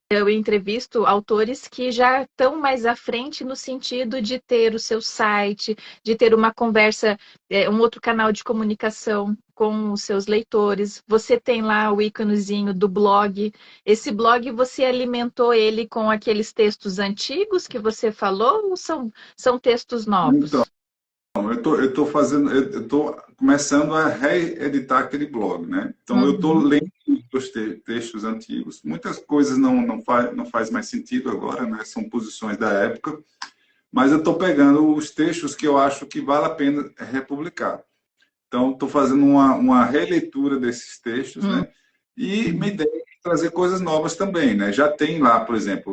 eu entrevisto autores que já estão mais à frente no sentido de ter o seu site, de ter uma conversa, um outro canal de comunicação com os seus leitores. Você tem lá o íconezinho do blog. Esse blog, você alimentou ele com aqueles textos antigos que você falou, ou são textos novos? Então, eu estou começando a reeditar aquele blog, né? Então, eu estou lendo os textos antigos. Muitas coisas não faz mais sentido agora, né? São posições da época. Mas eu estou pegando os textos que eu acho que vale a pena republicar. Então, estou fazendo uma releitura desses textos, né? E minha ideia é trazer coisas novas também, né? Já tem lá, por exemplo,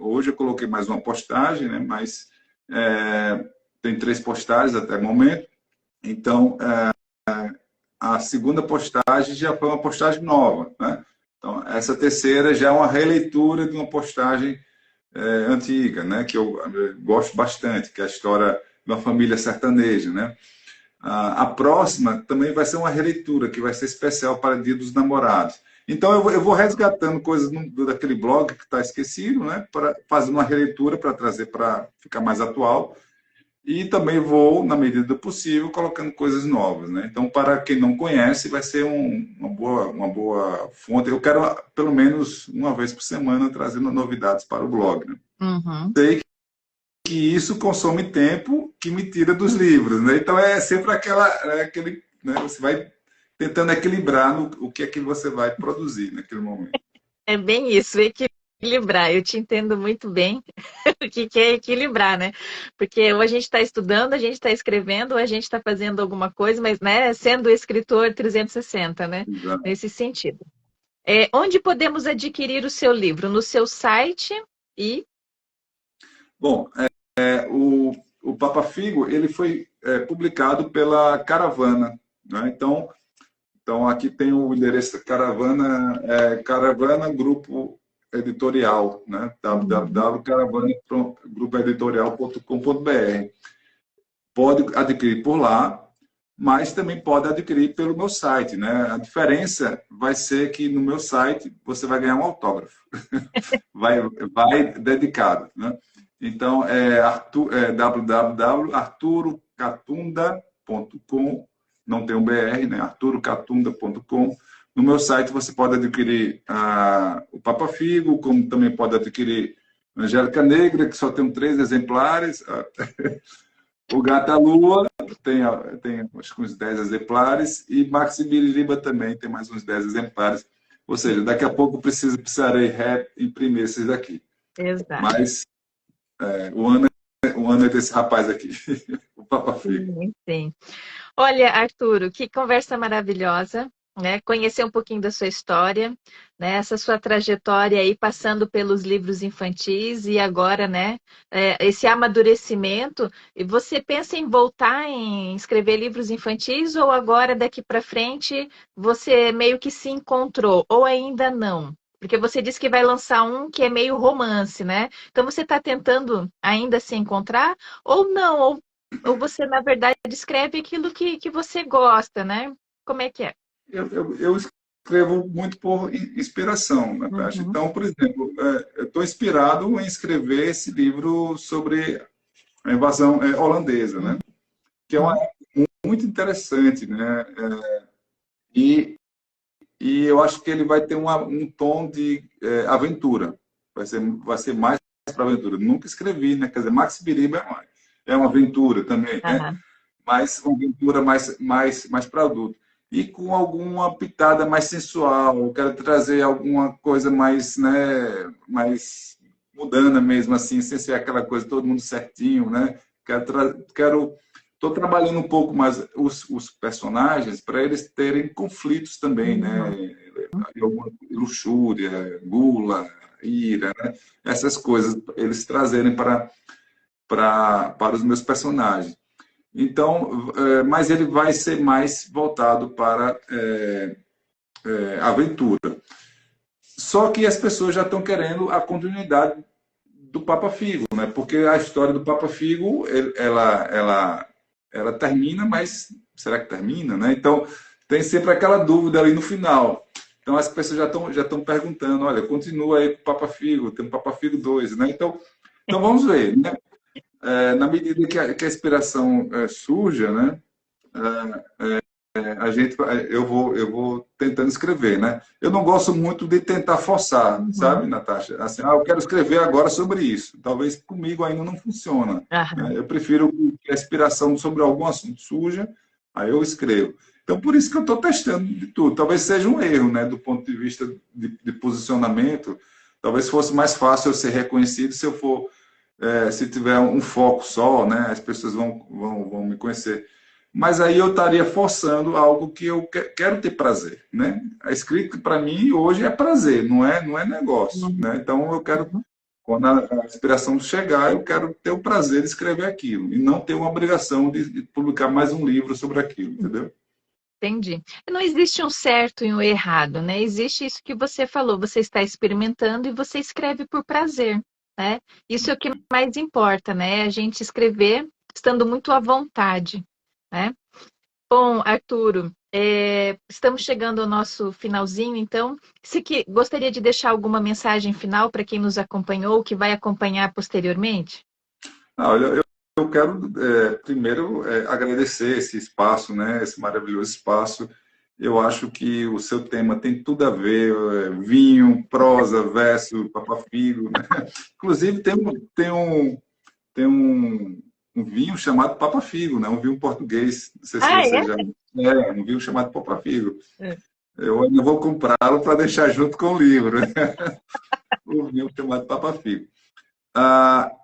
hoje eu coloquei mais uma postagem, né? Mas tem 3 postagens até o momento. Então, a segunda postagem já foi uma postagem nova, né? Então, essa terceira já é uma releitura de uma postagem antiga, né? Que eu gosto bastante, que é a história de uma família sertaneja, né? A próxima também vai ser uma releitura, que vai ser especial para Dia dos Namorados. Então, eu vou resgatando coisas daquele blog que está esquecido, né? Para fazer uma releitura, para trazer para ficar mais atual. E também vou, na medida do possível, colocando coisas novas, né? Então, para quem não conhece, vai ser uma boa fonte. Eu quero, pelo menos, uma vez por semana, trazendo novidades para o blog, né? Sei que isso consome tempo que me tira dos livros, né? Então, é sempre aquele, né? Você vai tentando equilibrar o que é que você vai produzir naquele momento. É bem isso, equilibrar. Eu te entendo muito bem o que é equilibrar, né? Porque ou a gente está estudando, a gente está escrevendo, ou a gente está fazendo alguma coisa, mas, né, sendo escritor 360, né? Exato. Nesse sentido. Onde podemos adquirir o seu livro? No seu site e... Bom, o Papa Figo, ele foi publicado pela Caravana, né? Então, aqui tem o endereço Caravana, Caravana Grupo Editorial, né? www.caravana.grupoeditorial.com.br. Pode adquirir por lá, mas também pode adquirir pelo meu site, né? A diferença vai ser que no meu site você vai ganhar um autógrafo, vai dedicado, né? Então, www.arturocatunda.com, não tem um BR, né? arturocatunda.com, No meu site você pode adquirir o Papa Figo, como também pode adquirir Angélica Negra, que só tem 3 exemplares. O Gata Lua tem acho que uns 10 exemplares. E Maxi Biririba também tem mais uns 10 exemplares. Ou seja, daqui a pouco precisarei imprimir esses daqui. Exato. Mas o ano é desse rapaz aqui, o Papa Figo. Sim, sim. Olha, Arturo, que conversa maravilhosa, né? Conhecer um pouquinho da sua história, né? Essa sua trajetória aí passando pelos livros infantis e agora, né? Esse amadurecimento. E você pensa em voltar em escrever livros infantis ou agora daqui para frente você meio que se encontrou ou ainda não? Porque você disse que vai lançar um que é meio romance, né? Então você está tentando ainda se encontrar ou não? Ou você, na verdade, escreve aquilo que você gosta, né? Como é que é? Eu escrevo muito por inspiração, Natasha. Uhum. Então, por exemplo, eu estou inspirado em escrever esse livro sobre a invasão holandesa, né? Que é muito interessante, né? E, e eu acho que ele vai ter um tom de aventura. Vai ser mais para aventura. Nunca escrevi, né? Quer dizer, Max Biriba é uma aventura também, né? Aham. Mas uma aventura mais para adulto. E com alguma pitada mais sensual. Eu quero trazer alguma coisa mais, né, mais mudana mesmo, assim, sem ser aquela coisa todo mundo certinho, né? Estou trabalhando um pouco mais os personagens para eles terem conflitos também, Uhum. né? Alguma luxúria, gula, ira, né? Essas coisas eles trazerem para os meus personagens. Então, mas ele vai ser mais voltado para aventura. Só que as pessoas já estão querendo a continuidade do Papa Figo, né? Porque a história do Papa Figo, ela termina, mas será que termina, né? Então, tem sempre aquela dúvida ali no final. Então, as pessoas já estão perguntando, olha, continua aí com o Papa Figo, tem o Papa Figo 2, né? Então vamos ver, né? Na medida que a inspiração surja, né? Eu vou tentando escrever, né? Eu não gosto muito de tentar forçar, Uhum. sabe, Natasha? Assim, eu quero escrever agora sobre isso. Talvez comigo ainda não funciona, né? Aham. Eu prefiro que a inspiração sobre algum assunto surja, aí eu escrevo. Então, por isso que eu estou testando de tudo. Talvez seja um erro, né, do ponto de vista de posicionamento. Talvez fosse mais fácil eu ser reconhecido se eu for, se tiver um foco só, né? As pessoas vão me conhecer. Mas aí eu estaria forçando algo que eu quero ter prazer, né? A escrita para mim hoje é prazer, não é negócio, Uhum. né? Então eu quero, quando a inspiração chegar, eu quero ter o prazer de escrever aquilo e não ter uma obrigação de publicar mais um livro sobre aquilo, entendeu? Entendi. Não existe um certo e um errado, né? Existe isso que você falou, você está experimentando e você escreve por prazer, né? Isso é o que mais importa, né? A gente escrever estando muito à vontade, né? Bom, Arturo, estamos chegando ao nosso finalzinho, então, gostaria de deixar alguma mensagem final para quem nos acompanhou, que vai acompanhar posteriormente? Olha, eu quero primeiro agradecer esse espaço, né? Esse maravilhoso espaço. Eu acho que o seu tema tem tudo a ver, vinho, prosa, verso, papafigo, né? Inclusive tem um vinho chamado Papa Figo, né? Um vinho português. Não sei se Ah, você é? já. Um vinho chamado Papa Figo. Eu ainda vou comprá-lo para deixar junto com o livro. O vinho chamado Papa Figo.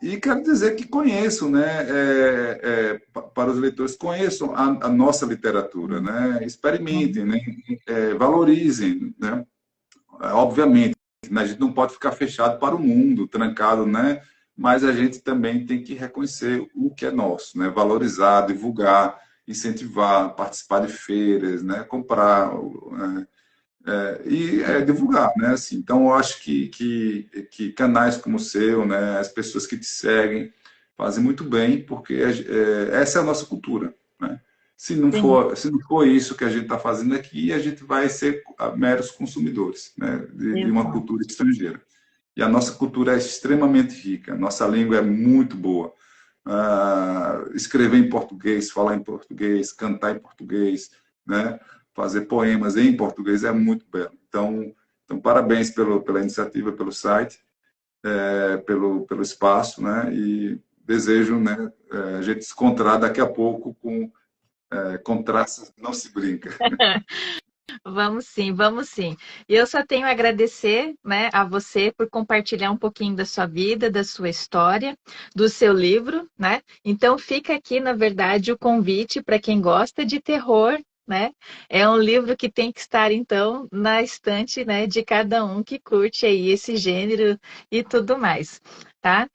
E quero dizer que conheçam, né? Para os leitores, conheçam a nossa literatura, né? Experimentem, né? Valorizem, né? Obviamente, né? A gente não pode ficar fechado para o mundo, trancado, né? Mas a gente também tem que reconhecer o que é nosso, né? Valorizar, divulgar, incentivar, participar de feiras, né? Comprar, divulgar, né? Assim, então, eu acho que canais como o seu, né? As pessoas que te seguem fazem muito bem, porque essa é a nossa cultura, né? Sim, Se não for isso que a gente está fazendo aqui, a gente vai ser meros consumidores, né? De uma exato. cultura estrangeira. E a nossa cultura é extremamente rica, nossa língua é muito boa. Escrever em português, falar em português, cantar em português, né? fazer poemas em português é muito belo. Então parabéns pela iniciativa, pelo site, pelo espaço, né? E desejo, né, a gente se encontrar daqui a pouco com traços não se brinca. Vamos sim, vamos sim. E eu só tenho a agradecer, né, a você por compartilhar um pouquinho da sua vida, da sua história, do seu livro, né? Então fica aqui, na verdade, o convite para quem gosta de terror, né? É um livro que tem que estar, então, na estante, né, de cada um que curte aí esse gênero e tudo mais, tá?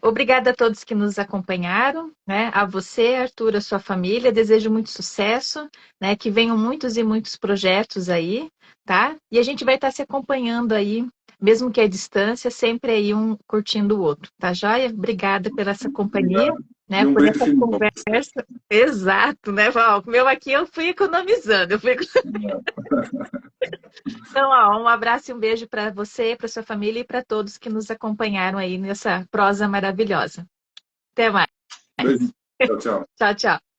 Obrigada a todos que nos acompanharam, né? A você, Arthur, a sua família, desejo muito sucesso, né? Que venham muitos e muitos projetos aí, tá? E a gente vai estar se acompanhando aí, mesmo que à distância, sempre aí um curtindo o outro, tá joia? Obrigada pela essa companhia, Obrigado. né? E um Por beijo essa final. conversa. Exato, né, Val? O meu aqui eu fui economizando. Então, ó, um abraço e um beijo para você, para sua família e para todos que nos acompanharam aí nessa prosa maravilhosa. Até mais. Beijo. Tchau, tchau. Tchau, tchau.